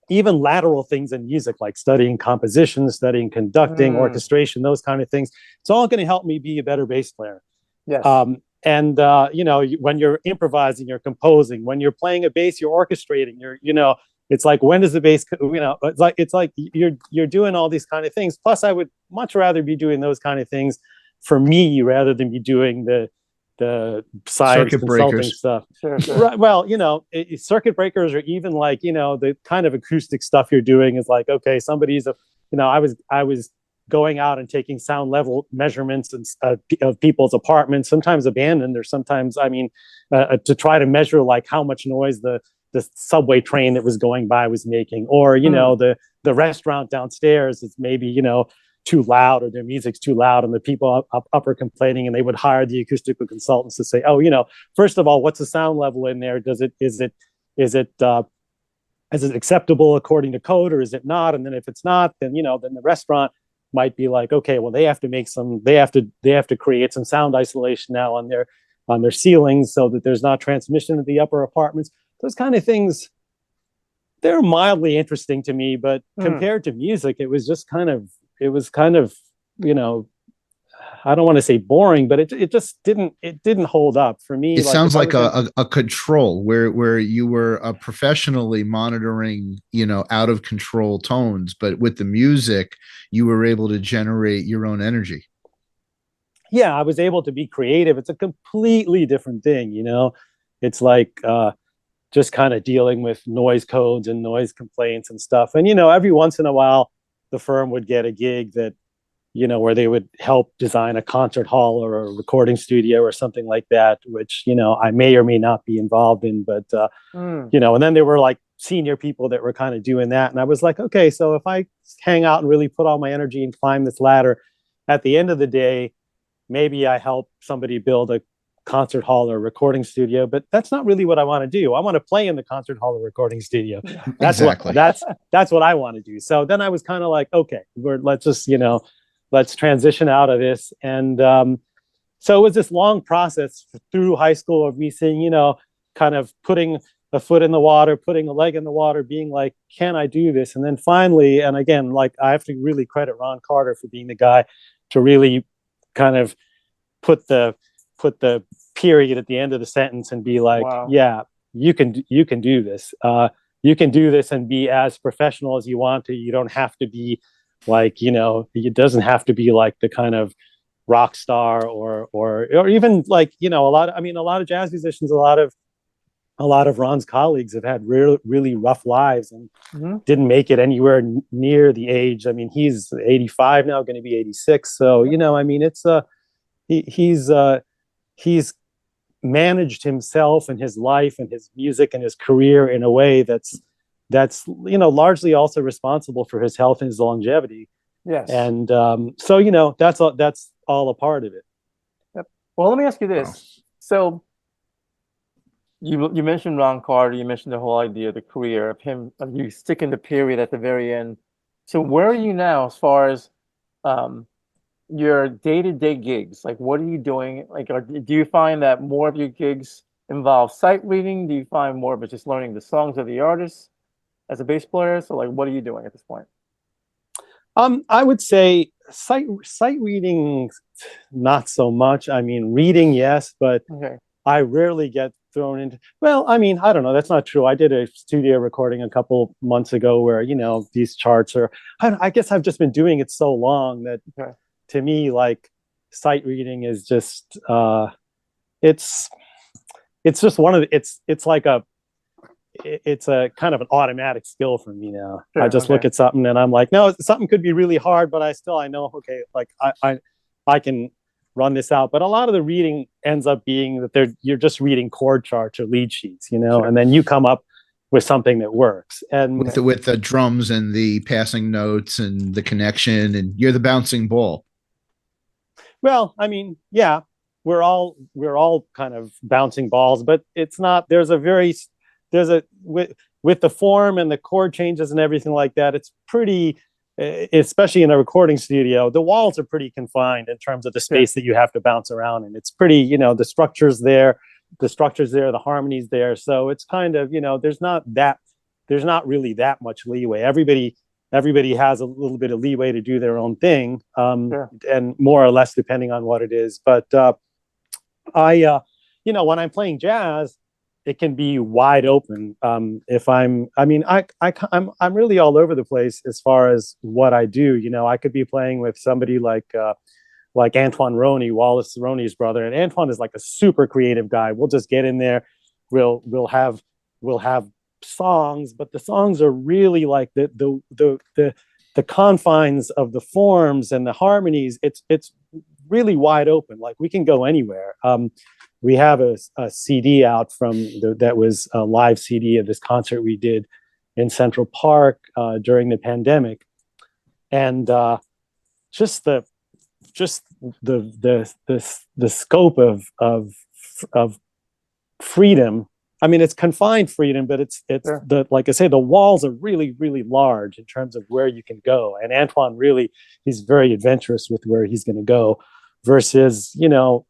Speaker 6: even lateral things in music, like studying composition, studying conducting, orchestration, those kind of things, it's all going to help me be a better bass player.
Speaker 5: Yes.
Speaker 6: And you know, when you're improvising, you're composing, when you're playing a bass, you're orchestrating, you know, it's like, when does the bass, you know, it's like you're doing all these kind of things. Plus, I would much rather be doing those kind of things for me rather than be doing the science
Speaker 2: circuit
Speaker 6: consulting
Speaker 2: breakers
Speaker 6: stuff.
Speaker 5: Sure.
Speaker 6: Right. Well, you know, circuit breakers, or even like, you know, the kind of acoustic stuff you're doing is like, okay, somebody's you know, I was going out and taking sound level measurements of people's apartments, sometimes abandoned, or sometimes, I mean, to try to measure like how much noise the subway train that was going by was making, or, you know, the restaurant downstairs is maybe, you know, too loud, or their music's too loud, and the people up are complaining, and they would hire the acoustical consultants to say, oh, you know, first of all, what's the sound level in there? Is it acceptable according to code, or is it not? And then if it's not, then, you know, then the restaurant might be like, okay, well, they have to create some sound isolation now on their ceilings so that there's not transmission to the upper apartments. Those kind of things, they're mildly interesting to me, but compared to music, it was kind of, you know, I don't want to say boring, but it just didn't hold up for me.
Speaker 2: It sounds like a control where you were professionally monitoring, you know, out of control tones, but with the music, you were able to generate your own energy.
Speaker 6: Yeah, I was able to be creative. It's a completely different thing, you know. It's like just kind of dealing with noise codes and noise complaints and stuff. And, you know, every once in a while, the firm would get a gig that, you know, where they would help design a concert hall or a recording studio or something like that, which, you know, I may or may not be involved in, but, you know, and then there were like senior people that were kind of doing that. And I was like, okay, so if I hang out and really put all my energy and climb this ladder, at the end of the day, maybe I help somebody build a concert hall or recording studio, but that's not really what I want to do. I want to play in the concert hall or recording studio. That's
Speaker 2: exactly.
Speaker 6: That's what I want to do. So then I was kind of like, okay, let's just, you know, let's transition out of this. And so it was this long process through high school of me saying, you know, kind of putting a foot in the water, putting a leg in the water, being like, can I do this? And then finally, and again, like, I have to really credit Ron Carter for being the guy to really kind of put the period at the end of the sentence and be like, yeah, you can do this. You can do this and be as professional as you want to. You don't have to be like, you know, it doesn't have to be like the kind of rock star or even like, you know, a lot of jazz musicians, a lot of Ron's colleagues have had really rough lives and didn't make it anywhere near the age. I mean, he's 85 now, going to be 86. So, you know, I mean, it's he's managed himself and his life and his music and his career in a way that's, you know, largely also responsible for his health and his longevity.
Speaker 5: Yes.
Speaker 6: And so, you know, that's all a part of it.
Speaker 5: Yep. Well, let me ask you this.
Speaker 6: Wow.
Speaker 5: So you mentioned Ron Carter, you mentioned the whole idea of the career of him, of you sticking the period at the very end. So where are you now as far as your day-to-day gigs? Like, what are you doing? Like, do you find that more of your gigs involve sight reading? Do you find more of it just learning the songs of the artists as a bass player? So like, what are you doing at this point?
Speaker 6: I would say sight reading, not so much. I mean, reading, yes, but I rarely get thrown into, well, I mean, I don't know. That's not true. I did a studio recording a couple months ago where, you know, these charts are, I guess I've just been doing it so long that to me, like, sight reading is just, it's just one of the, it's a kind of an automatic skill for me now. Sure, I just look at something and I'm like, no, something could be really hard, but I know, okay, like I can run this out. But a lot of the reading ends up being that you're just reading chord charts or lead sheets, you know, and then you come up with something that works. And
Speaker 2: with the drums and the passing notes and the connection, and you're the bouncing ball.
Speaker 6: Well, I mean, yeah, we're all kind of bouncing balls, but it's not, with the form and the chord changes and everything like that, it's pretty especially in a recording studio, the walls are pretty confined in terms of the space that you have to bounce around in. It's pretty, you know, the structure's there, the harmony's there. So it's kind of, you know, there's not really that much leeway. Everybody has a little bit of leeway to do their own thing, and more or less depending on what it is. But you know, when I'm playing jazz, it can be wide open. I'm really all over the place as far as what I do. You know, I could be playing with somebody like Antoine Roney, Wallace Roney's brother, and Antoine is like a super creative guy. We'll just get in there, we'll have songs, but the songs are really like the confines of the forms and the harmonies. It's really wide open. Like we can go anywhere. We have a CD out that was a live CD of this concert we did in Central Park during the pandemic, and just the scope of freedom. I mean, it's confined freedom, but it's like I say, the walls are really, really large in terms of where you can go. And Antoine he's very adventurous with where he's going to go, versus, you know,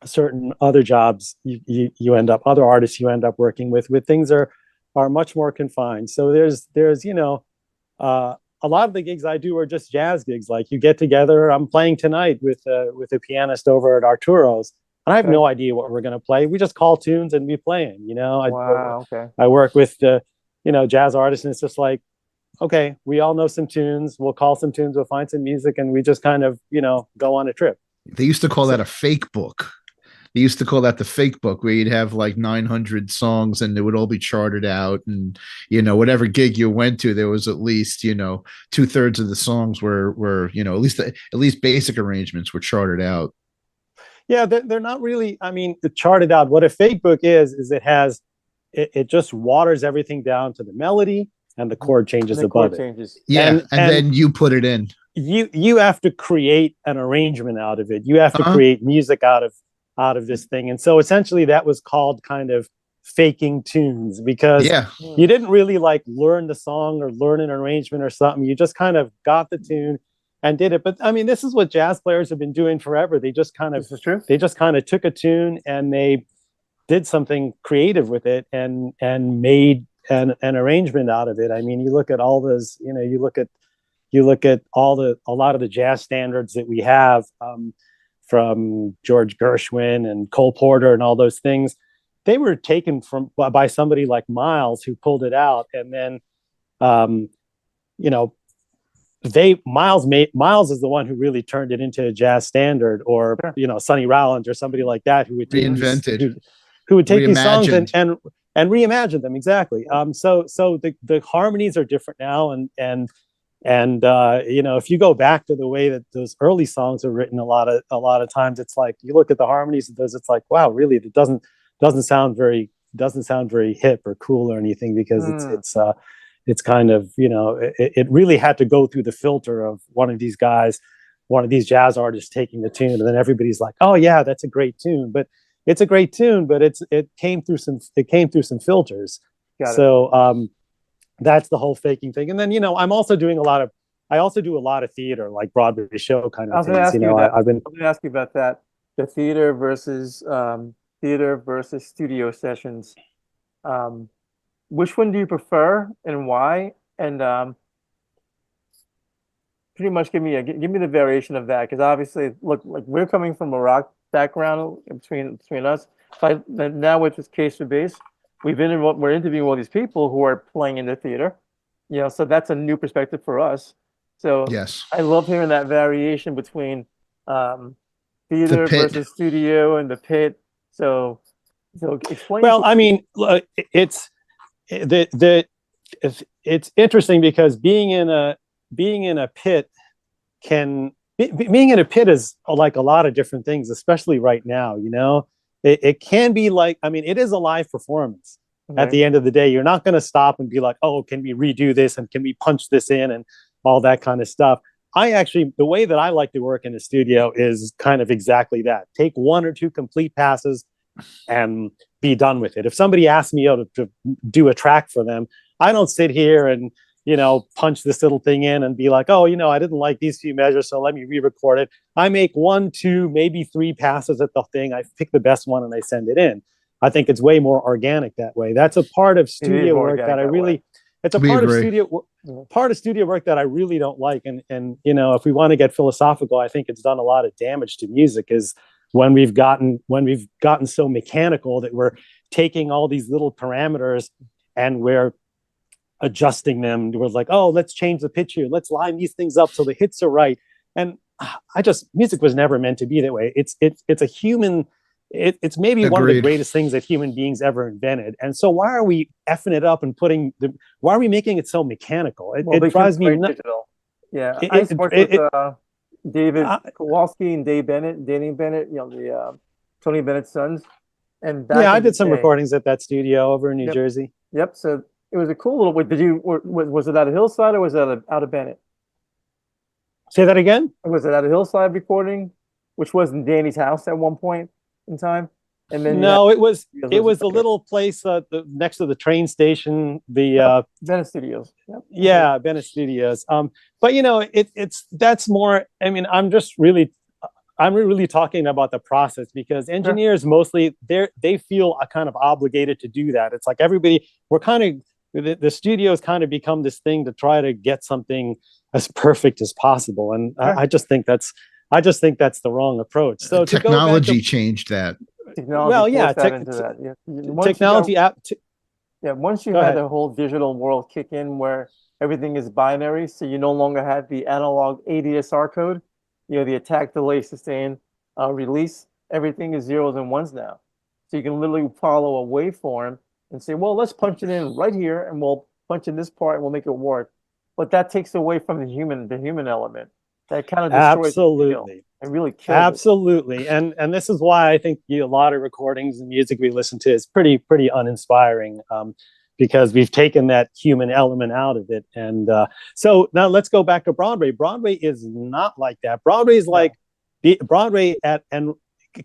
Speaker 6: certain other jobs you end up, other artists you end up working with things are much more confined. So there's you know, a lot of the gigs I do are just jazz gigs. Like you get together. I'm playing tonight with a pianist over at Arturo's, and I have no idea what we're going to play. We just call tunes and we play them, you know. I work with the, you know, jazz artists, and it's just like, okay, we all know some tunes. We'll call some tunes. We'll find some music, and we just kind of, you know, go on a trip.
Speaker 2: They used to call that a fake book. They used to call that the fake book, where you'd have like 900 songs and they would all be charted out. And, you know, whatever gig you went to, there was at least, you know, 2/3 of the songs were, you know, at least basic arrangements were charted out.
Speaker 6: Yeah, they're not really, I mean, charted out. What a fake book is it just waters everything down to the melody and the chord changes above it.
Speaker 2: Yeah, and then you put it in.
Speaker 6: You have to create an arrangement out of it. You have to create music out of this thing. And so essentially that was called kind of faking tunes, because you didn't really like learn the song or learn an arrangement or something. You just kind of got the tune and did it. But I mean, this is what jazz players have been doing forever. They just kind of took a tune and they did something creative with it and made an arrangement out of it. I mean, you look at all those, you know, you look at a lot of the jazz standards that we have, from George Gershwin and Cole Porter and all those things. They were taken by somebody like Miles, who pulled it out, and then, you know, Miles is the one who really turned it into a jazz standard, or you know, Sonny Rollins or somebody like that, who would take these songs and reimagine them. Exactly. So the harmonies are different now, and you know, if you go back to the way that those early songs are written, a lot of times it's like you look at the harmonies of those, it's like, wow, really, it doesn't sound very hip or cool or anything, because it's kind of, you know, it really had to go through the filter of one of these guys, one of these jazz artists taking the tune, and then everybody's like, oh yeah, that's a great tune. But it's a great tune, but it came through some filters. That's the whole faking thing. And then, you know, I also do a lot of theater, like Broadway show kind of things. I'm going
Speaker 5: to ask you about that. The theater versus studio sessions. Which one do you prefer and why? And pretty much give me the variation of that, because obviously, look, like we're coming from a rock background between us. But now with this CASE-4-BASS, we're interviewing all these people who are playing in the theater, you know, so that's a new perspective for us. So
Speaker 2: yes,
Speaker 5: I love hearing that variation between theater versus studio and the pit. So explain.
Speaker 6: Well, I mean, look, it's interesting, because being in a pit being in a pit is like a lot of different things, especially right now, you know. It can be like, I mean, it is a live performance. At the end of the day, you're not going to stop and be like, oh, can we redo this? And can we punch this in and all that kind of stuff? The way that I like to work in the studio is kind of exactly that. Take 1 or 2 complete passes and be done with it. If somebody asks me to do a track for them, I don't sit here and, punch this little thing in and be like, oh, I didn't like these few measures, so let me re-record it. I make 1, 2, maybe 3 passes at the thing. I pick the best one and I send it in. I think it's way more organic that way. That's a part of studio work that I really, it's a part of studio work that I really don't like. And if we want to get philosophical, I think it's done a lot of damage to music is when we've gotten so mechanical that we're taking all these little parameters and we're adjusting them. We're like, oh, let's change the pitch here. Let's line these things up so the hits are right. And music was never meant to be that way. It's a human. It's maybe one of the greatest things that human beings ever invented. And so why are we effing it up and why are we making it so mechanical? It drives me nuts.
Speaker 5: Yeah. I worked with David Kowalski and Danny Bennett, the Tony Bennett's sons. And
Speaker 6: I did some recordings at that studio over in New Jersey.
Speaker 5: Yep. So it was a cool little, was it at a Hillside or was it out of Bennett?
Speaker 6: Say that again?
Speaker 5: Was it at a Hillside recording, which was in Danny's house at one point in time? And then
Speaker 6: it was the little place next to the train station, the
Speaker 5: Bennett Studios. Yep.
Speaker 6: Yeah, Bennett Studios. But that's more. I mean, I'm really talking about the process because engineers mostly they feel kind of obligated to do that. It's like everybody, the studios kind of become this thing to try to get something as perfect as possible, and I just think that's the wrong approach. So
Speaker 2: technology changed that.
Speaker 5: Technology once you had the whole digital world kick in where everything is binary, so you no longer have the analog ADSR code, the attack, delay, sustain, release. Everything is zeros and ones now. So you can literally follow a waveform and say, well, let's punch it in right here and we'll punch in this part and we'll make it work. But that takes away from the human element. That kind of destroys
Speaker 6: absolutely
Speaker 5: and really kills
Speaker 6: absolutely. And this is why I think a lot of recordings and music we listen to is pretty uninspiring, because we've taken that human element out of it. And so now let's go back to Broadway. Broadway is not like that. Broadway is Broadway and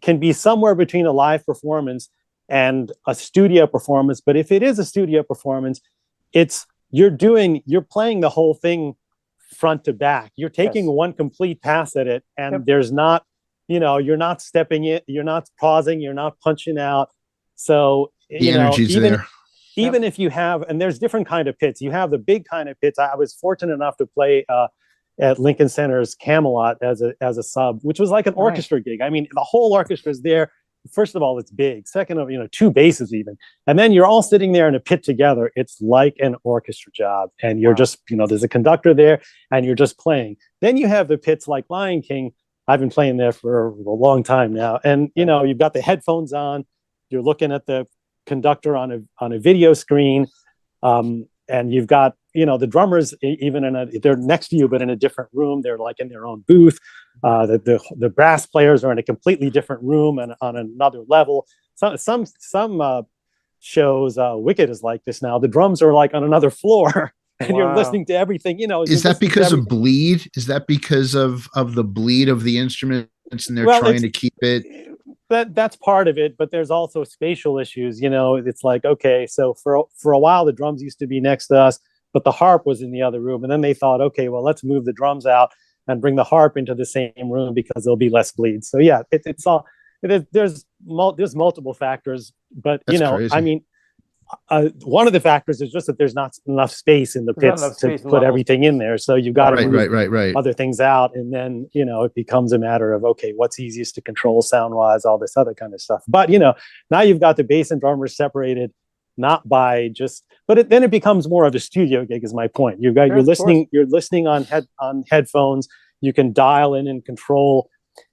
Speaker 6: can be somewhere between a live performance and a studio performance. But if it is a studio performance, you're playing the whole thing front to back. You're taking one complete pass at it, and there's not, you're not stepping it, you're not pausing, you're not punching out. So
Speaker 2: the energy's there.
Speaker 6: Even if you have, and there's different kind of pits. You have the big kind of pits. I was fortunate enough to play at Lincoln Center's Camelot as a sub, which was like an orchestra gig. I mean, the whole orchestra is there. First of all, it's big. Second of, 2 basses even. And then you're all sitting there in a pit together. It's like an orchestra job. And you're just, there's a conductor there and you're just playing. Then you have the pits like Lion King. I've been playing there for a long time now. And, you've got the headphones on. You're looking at the conductor on a video screen. And you've got, the drummers even they're next to you, but in a different room. They're like in their own booth. The brass players are in a completely different room and on another level. Some shows, Wicked is like this now. The drums are like on another floor, and you're listening to everything.
Speaker 2: Is that because of bleed? Is that because of the bleed of the instruments, and they're trying to keep it?
Speaker 6: That's part of it, but there's also spatial issues. It's like, okay, so for a while the drums used to be next to us, but the harp was in the other room, and then they thought, okay, well, let's move the drums out and bring the harp into the same room because there'll be less bleed. So yeah, there's multiple factors, but
Speaker 2: That's crazy.
Speaker 6: I mean, one of the factors is just that there's not enough space in the pits to put everything in there. So you've got to move other things out, and then it becomes a matter of, okay, what's easiest to control sound wise, all this other kind of stuff. But now you've got the bass and drummers separated, not by just, but then it becomes more of a studio gig. Is my point. You're listening on headphones. You can dial in and control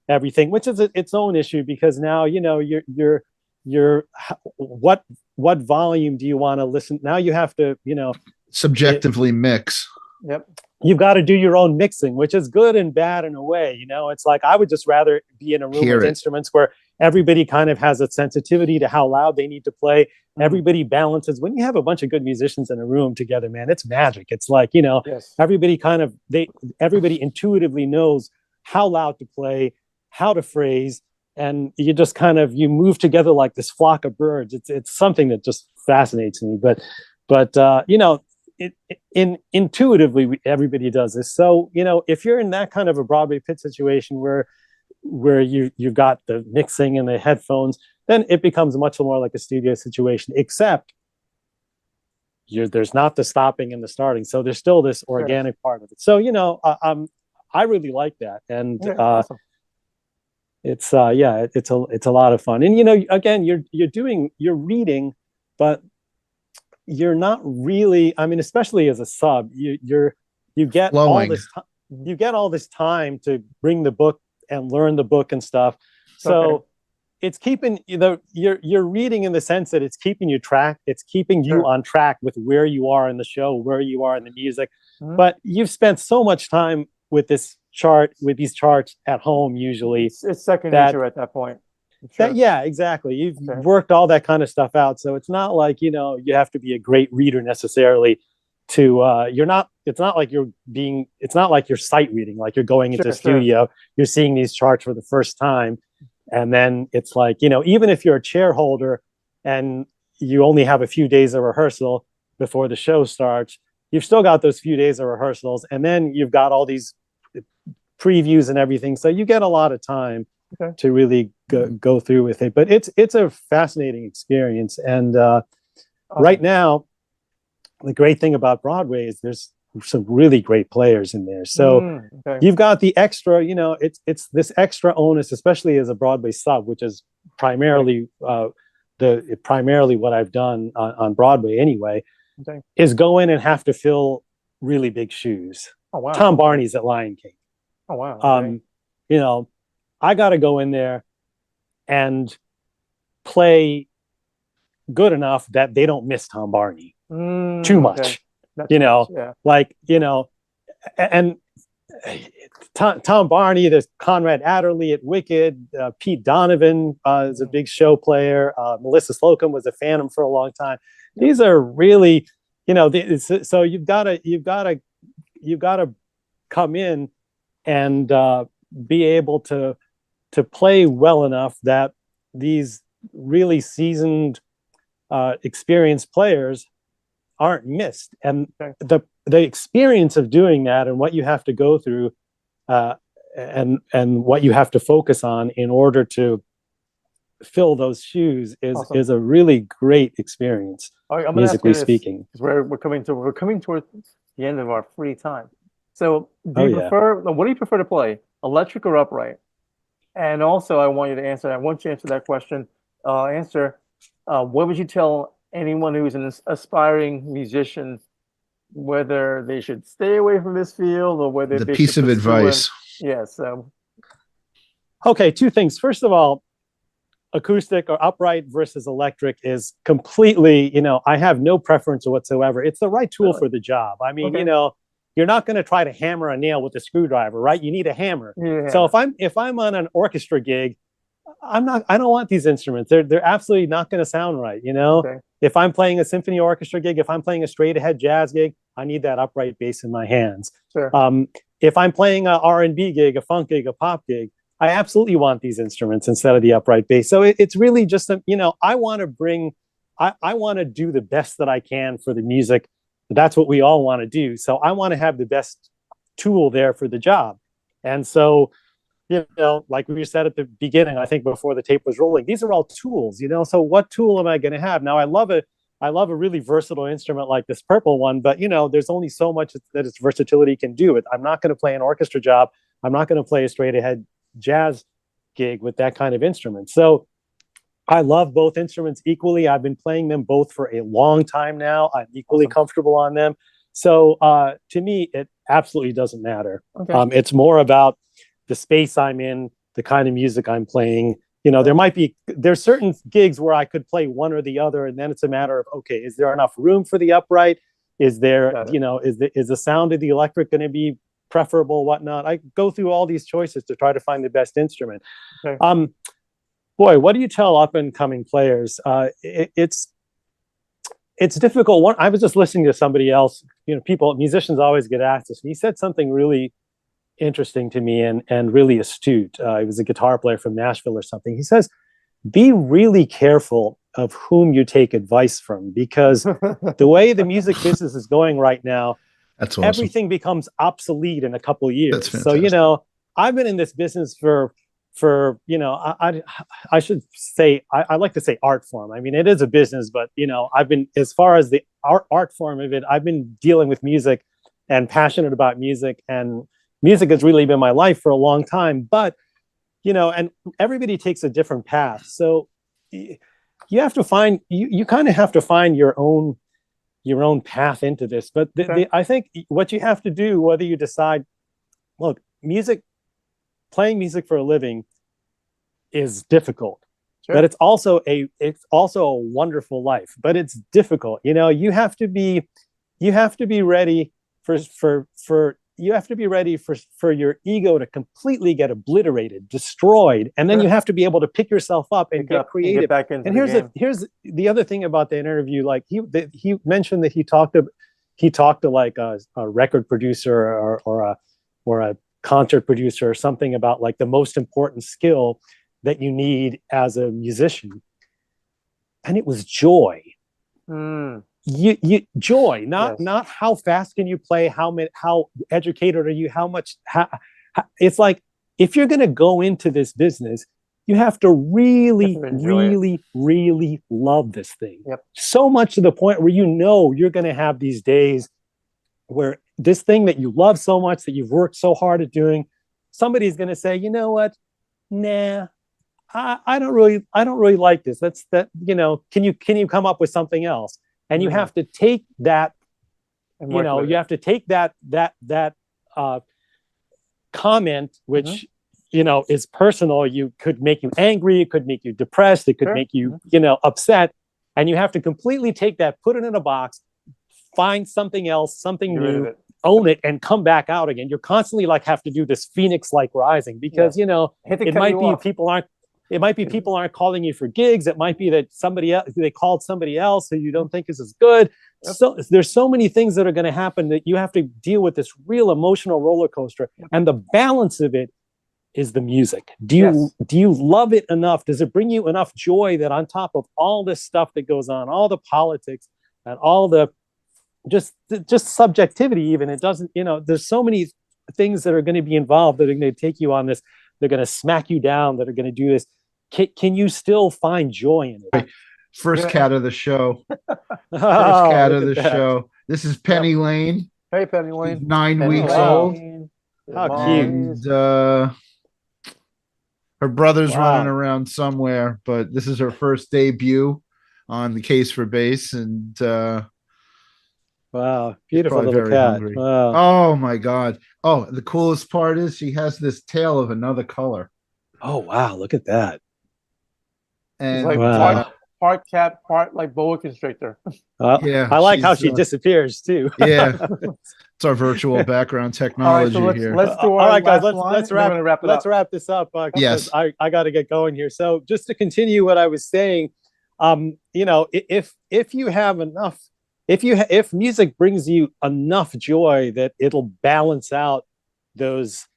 Speaker 6: everything, which is its own issue, because now you're what volume do you want to listen? Now you have to
Speaker 2: subjectively mix.
Speaker 5: Yep.
Speaker 6: You've got to do your own mixing, which is good and bad in a way. It's like I would just rather be in a room with instruments where everybody kind of has a sensitivity to how loud they need to play. Everybody balances. When you have a bunch of good musicians in a room together, man, it's magic. It's like, everybody everybody intuitively knows how loud to play, how to phrase, and you just you move together like this flock of birds. It's something that just fascinates me. But intuitively, everybody does this. So, if you're in that kind of a Broadway pit situation where you've got the mixing and the headphones, then it becomes much more like a studio situation, except there's not the stopping and the starting. So there's still this organic part of it. So, I really like that. And
Speaker 5: awesome.
Speaker 6: it's a lot of fun. And, again, you're reading, but you're not really, I mean, especially as a sub, you get
Speaker 2: Flowing.
Speaker 6: you get all this time to bring the book and learn the book and stuff. So it's keeping, you're reading in the sense that it's keeping you on track with where you are in the show, where you are in the music. But you've spent so much time with these charts at home, usually.
Speaker 5: It's second nature at that point. Sure.
Speaker 6: Yeah, exactly. You've worked all that kind of stuff out. So it's not like, you have to be a great reader necessarily to, it's not like you're sight reading, like you're going into studio, you're seeing these charts for the first time. And then it's like, even if you're a chair holder and you only have a few days of rehearsal before the show starts, you've still got those few days of rehearsals. And then you've got all these previews and everything. So you get a lot of time to really go through with it. But it's a fascinating experience. And right now, the great thing about Broadway is there's some really great players in there. So you've got the extra, it's this extra onus, especially as a Broadway sub, which is primarily primarily what I've done on Broadway anyway, is go in and have to fill really big shoes.
Speaker 5: Oh, wow.
Speaker 6: Tom Barney's at Lion King.
Speaker 5: Oh, wow.
Speaker 6: I got to go in there and play good enough that they don't miss Tom Barney too much. And Tom Barney, there's Conrad Adderley at Wicked, Pete Donovan is a big show player. Melissa Slocum was a Phantom for a long time. These are really, so you've got to come in and be able to play well enough that these really seasoned, experienced players aren't missed. And the experience of doing that and what you have to go through and what you have to focus on in order to fill those shoes is a really great experience, musically speaking.
Speaker 5: We're coming towards the end of our free time. So what do you prefer to play, electric or upright? And also, I want you to answer that question. What would you tell anyone who's an aspiring musician, whether they should stay away from this field or whether
Speaker 2: the
Speaker 5: they
Speaker 2: piece
Speaker 5: should
Speaker 2: of advice?
Speaker 6: Okay, two things. First of all, acoustic or upright versus electric is completely, I have no preference whatsoever. It's the right tool for the job. I mean, you're not going to try to hammer a nail with a screwdriver, right? You need a hammer. Yeah. So if I'm on an orchestra gig, I don't want these instruments. They're absolutely not going to sound right. If I'm playing a symphony orchestra gig, if I'm playing a straight ahead jazz gig, I need that upright bass in my hands.
Speaker 5: Sure.
Speaker 6: If I'm playing a R&B gig, a funk gig, a pop gig, I absolutely want these instruments instead of the upright bass. So it's really just, I want to do the best that I can for the music. That's what we all want to do. So I want to have the best tool there for the job. And so, like we said at the beginning, I think before the tape was rolling, these are all tools, so what tool am I going to have? Now, I love a really versatile instrument like this purple one, but there's only so much that its versatility can do. I'm not going to play an orchestra job. I'm not going to play a straight ahead jazz gig with that kind of instrument. So I love both instruments equally. I've been playing them both for a long time now. I'm equally comfortable on them. So to me, it absolutely doesn't matter. Okay. It's more about the space I'm in, the kind of music I'm playing. There's certain gigs where I could play one or the other, and then it's a matter of, okay, is there enough room for the upright? Is there, is the sound of the electric going to be preferable, whatnot? I go through all these choices to try to find the best instrument. Okay. Boy, what do you tell up and coming players? It's difficult. I was just listening to somebody else. Musicians always get asked this, and he said something really interesting to me and really astute. He was a guitar player from Nashville or something. He says, be really careful of whom you take advice from, because the way the music business is going right now,
Speaker 2: That's awesome.
Speaker 6: everything becomes obsolete in a couple of years.
Speaker 2: That's
Speaker 6: So, you
Speaker 2: fantastic.
Speaker 6: know, I've been in this business for you know, I should say, I like to say art form. I mean, it is a business, but, you know, I've been, as far as the art form of it, I've been dealing with music and passionate about music, and music has really been my life for a long time. But, you know, and everybody takes a different path. So you have to find, you kind of have to find your own path into this. But I think what you have to do, whether you decide, look, playing music for a living is difficult, but it's also a wonderful life, but it's difficult. You know, you have to be ready for your ego to completely get obliterated, destroyed, and then you have to be able to pick yourself up and get creative.
Speaker 5: Get back into
Speaker 6: Here's the other thing about the interview. Like he mentioned that he talked to like a record producer or a concert producer or something about like the most important skill that you need as a musician, and it was joy. Joy, not how fast can you play, how educated are you, how much. It's like, if you're going to go into this business, you have to really love this thing. So much to the point where, you know, you're going to have these days where this thing that you love so much, that you've worked so hard at doing, somebody's going to say, you know what, nah, I don't really like this. You know, can you come up with something else? And you have to take that, you know, you have to take that comment, which, you know, is personal. You could make you angry. It could make you depressed. It could make you, you know, upset. And you have to completely take that, put it in a box, find something else, something new, own it, and come back out again. You're constantly like have to do this phoenix-like rising, because, you know, it might be people aren't calling you for gigs. It might be that they called somebody else who you don't think is as good. So there's so many things that are going to happen that you have to deal with this real emotional roller coaster. And the balance of it is the music. Do you love it enough? Does it bring you enough joy that on top of all this stuff that goes on, all the politics and all the just subjectivity, even, it doesn't, you know, there's so many things that are going to be involved that are going to take you on this. They're going to smack you down, that are going to do this. Can you still find joy in it?
Speaker 2: First cat of the show. First cat of the show. This is Penny Lane.
Speaker 5: Hey, Penny Lane.
Speaker 2: She's 9 weeks old.
Speaker 6: How cute.
Speaker 2: And her brother's running around somewhere, but this is her first debut on the Case for Bass. And
Speaker 6: wow, beautiful little cat.
Speaker 2: Hungry.
Speaker 6: Wow.
Speaker 2: Oh my God. Oh, the coolest part is she has this tail of another color.
Speaker 6: Oh wow, look at that.
Speaker 5: It's
Speaker 2: And
Speaker 5: like part cat, part like boa constrictor.
Speaker 2: Yeah,
Speaker 6: I like how she disappears too.
Speaker 2: Yeah, it's our virtual background technology here.
Speaker 5: Let's do
Speaker 6: all right, guys.
Speaker 5: Let's
Speaker 6: wrap this up.
Speaker 2: Yes,
Speaker 6: I got to get going here. So just to continue what I was saying, you know, if you have enough, if music brings you enough joy that it'll balance out those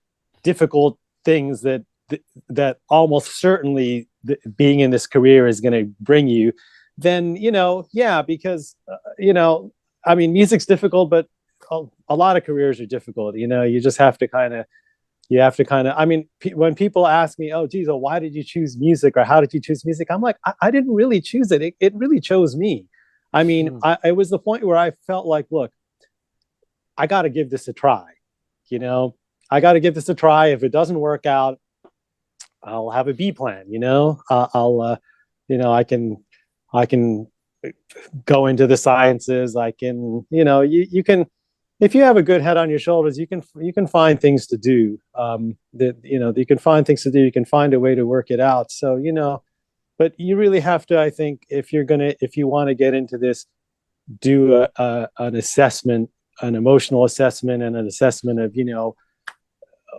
Speaker 6: difficult things that almost certainly being in this career is going to bring you, then, you know, yeah, because, you know, I mean, music's difficult, but a lot of careers are difficult. You know, you just have to kind of, I mean, when people ask me, oh, geez, well, why did you choose music, or how did you choose music? I'm like, I didn't really choose it. It really chose me. I mean, it was the point where I felt like, look, I got to give this a try. You know, I got to give this a try. If it doesn't work out, I'll have a B plan. You know, you know, I can go into the sciences. I can, you know, you can, if you have a good head on your shoulders, you can find things to do. You know, you can find things to do. You can find a way to work it out. So, you know, but you really have to, I think, if you want to get into this, do an assessment, an emotional assessment, and an assessment of, you know,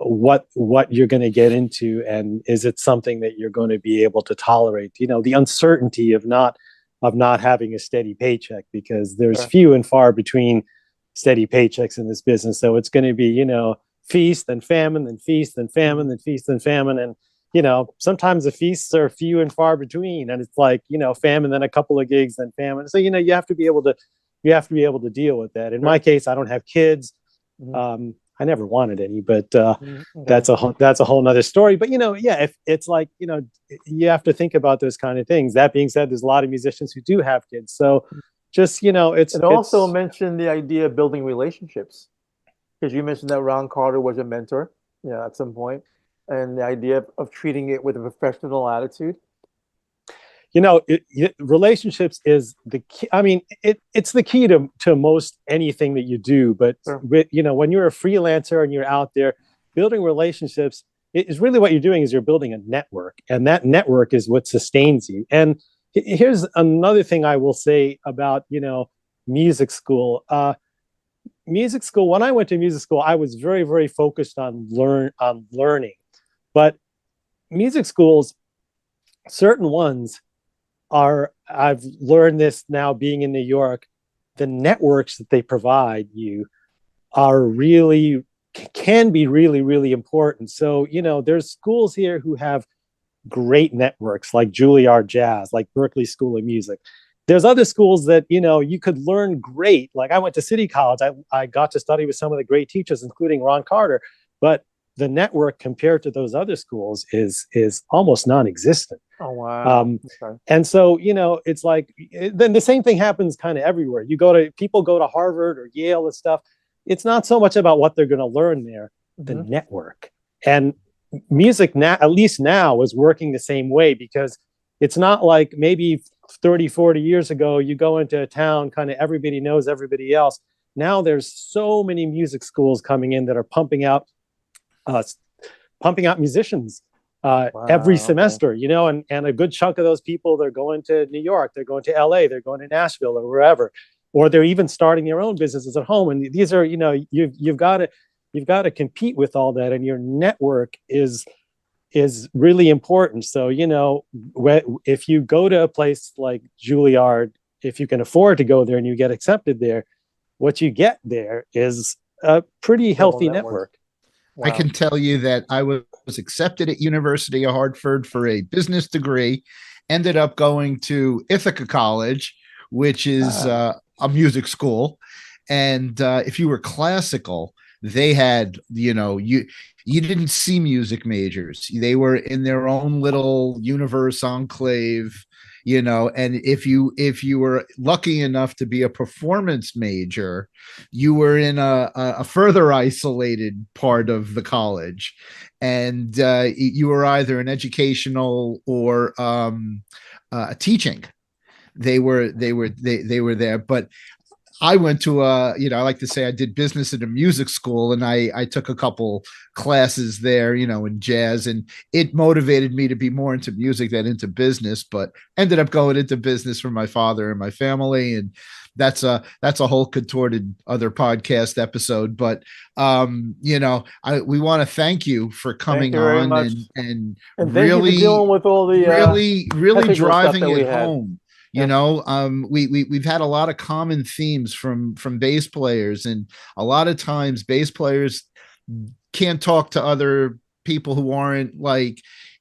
Speaker 6: what you're going to get into, and is it something that you're going to be able to tolerate? You know, the uncertainty of not having a steady paycheck, because there's few and far between steady paychecks in this business. So it's going to be, you know, feast and famine, then feast and famine, then feast and famine. And, sometimes the feasts are few and far between, and it's like, famine, then a couple of gigs, then famine. So, you have to be able to deal with that. In my case, I don't have kids. I never wanted any, but that's a whole nother story. But if it's like, you have to think about those kind of things. That being said, there's a lot of musicians who do have kids, so just it
Speaker 5: also mentioned the idea of building relationships, because you mentioned that Ron Carter was a mentor, at some point, and the idea of treating it with a professional attitude.
Speaker 6: Relationships is the key. I mean, it's the key to most anything that you do. But when you're a freelancer and you're out there building relationships, is really what you're doing is you're building a network, and that network is what sustains you. And here's another thing I will say about music school. Music school. When I went to music school, I was very, very focused on learning. But music schools, certain ones, I've learned this now being in New York, the networks that they provide you can be really, really important. So, there's schools here who have great networks like Juilliard Jazz, like Berklee School of Music. There's other schools that, you could learn great. Like I went to City College. I got to study with some of the great teachers, including Ron Carter, but the network compared to those other schools is almost non-existent.
Speaker 5: Oh, wow.
Speaker 6: And so, it's like, then the same thing happens kind of everywhere. People go to Harvard or Yale and stuff. It's not so much about what they're going to learn there, the network. And music now, at least now, is working the same way, because it's not like maybe 30, 40 years ago, you go into a town, kind of everybody knows everybody else. Now there's so many music schools coming in that are pumping out musicians every semester, and a good chunk of those people, they're going to New York, they're going to LA, they're going to Nashville or wherever, or they're even starting their own businesses at home. And these are, you've got to compete with all that, and your network is really important. So, if you go to a place like Juilliard, if you can afford to go there and you get accepted there, what you get there is a pretty healthy network.
Speaker 2: Wow. I can tell you that I was accepted at University of Hartford for a business degree, ended up going to Ithaca College, which is a music school. And if you were classical, they had, you didn't see music majors. They were in their own little universe enclave, and if you were lucky enough to be a performance major, you were in a further isolated part of the college, and you were either an educational or teaching. They were there, but I went to I like to say I did business at a music school, and I took a couple classes there, in jazz, and it motivated me to be more into music than into business, but ended up going into business for my father and my family. And that's a whole contorted other podcast episode. But, we want to thank you for coming on and really
Speaker 5: dealing with all the
Speaker 2: really driving it home. We've had a lot of common themes from bass players, and a lot of times bass players can't talk to other people who aren't like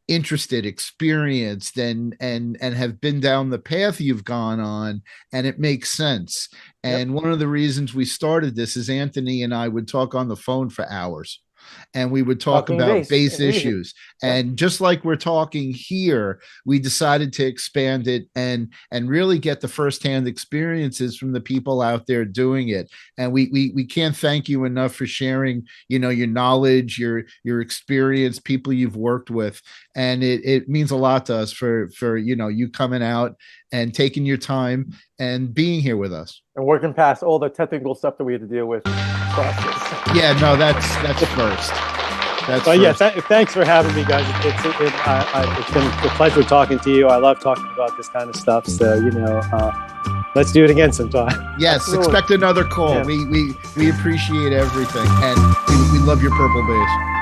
Speaker 2: interested, experienced, and have been down the path you've gone on, and it makes sense. And one of the reasons we started this is Anthony and I would talk on the phone for hours. And we would talk about bass issues. And just like we're talking here, we decided to expand it and really get the firsthand experiences from the people out there doing it. And we can't thank you enough for sharing, your knowledge, your experience, people you've worked with. And it means a lot to us for you coming out and taking your time and being here with us.
Speaker 5: And working past all the technical stuff that we had to deal with.
Speaker 2: Yeah, no, that's first.
Speaker 6: Thanks for having me, guys. It's been a pleasure talking to you. I love talking about this kind of stuff. So, let's do it again sometime.
Speaker 2: Yes, Absolutely. Expect another call. Yeah. We appreciate everything, and we love your purple bass.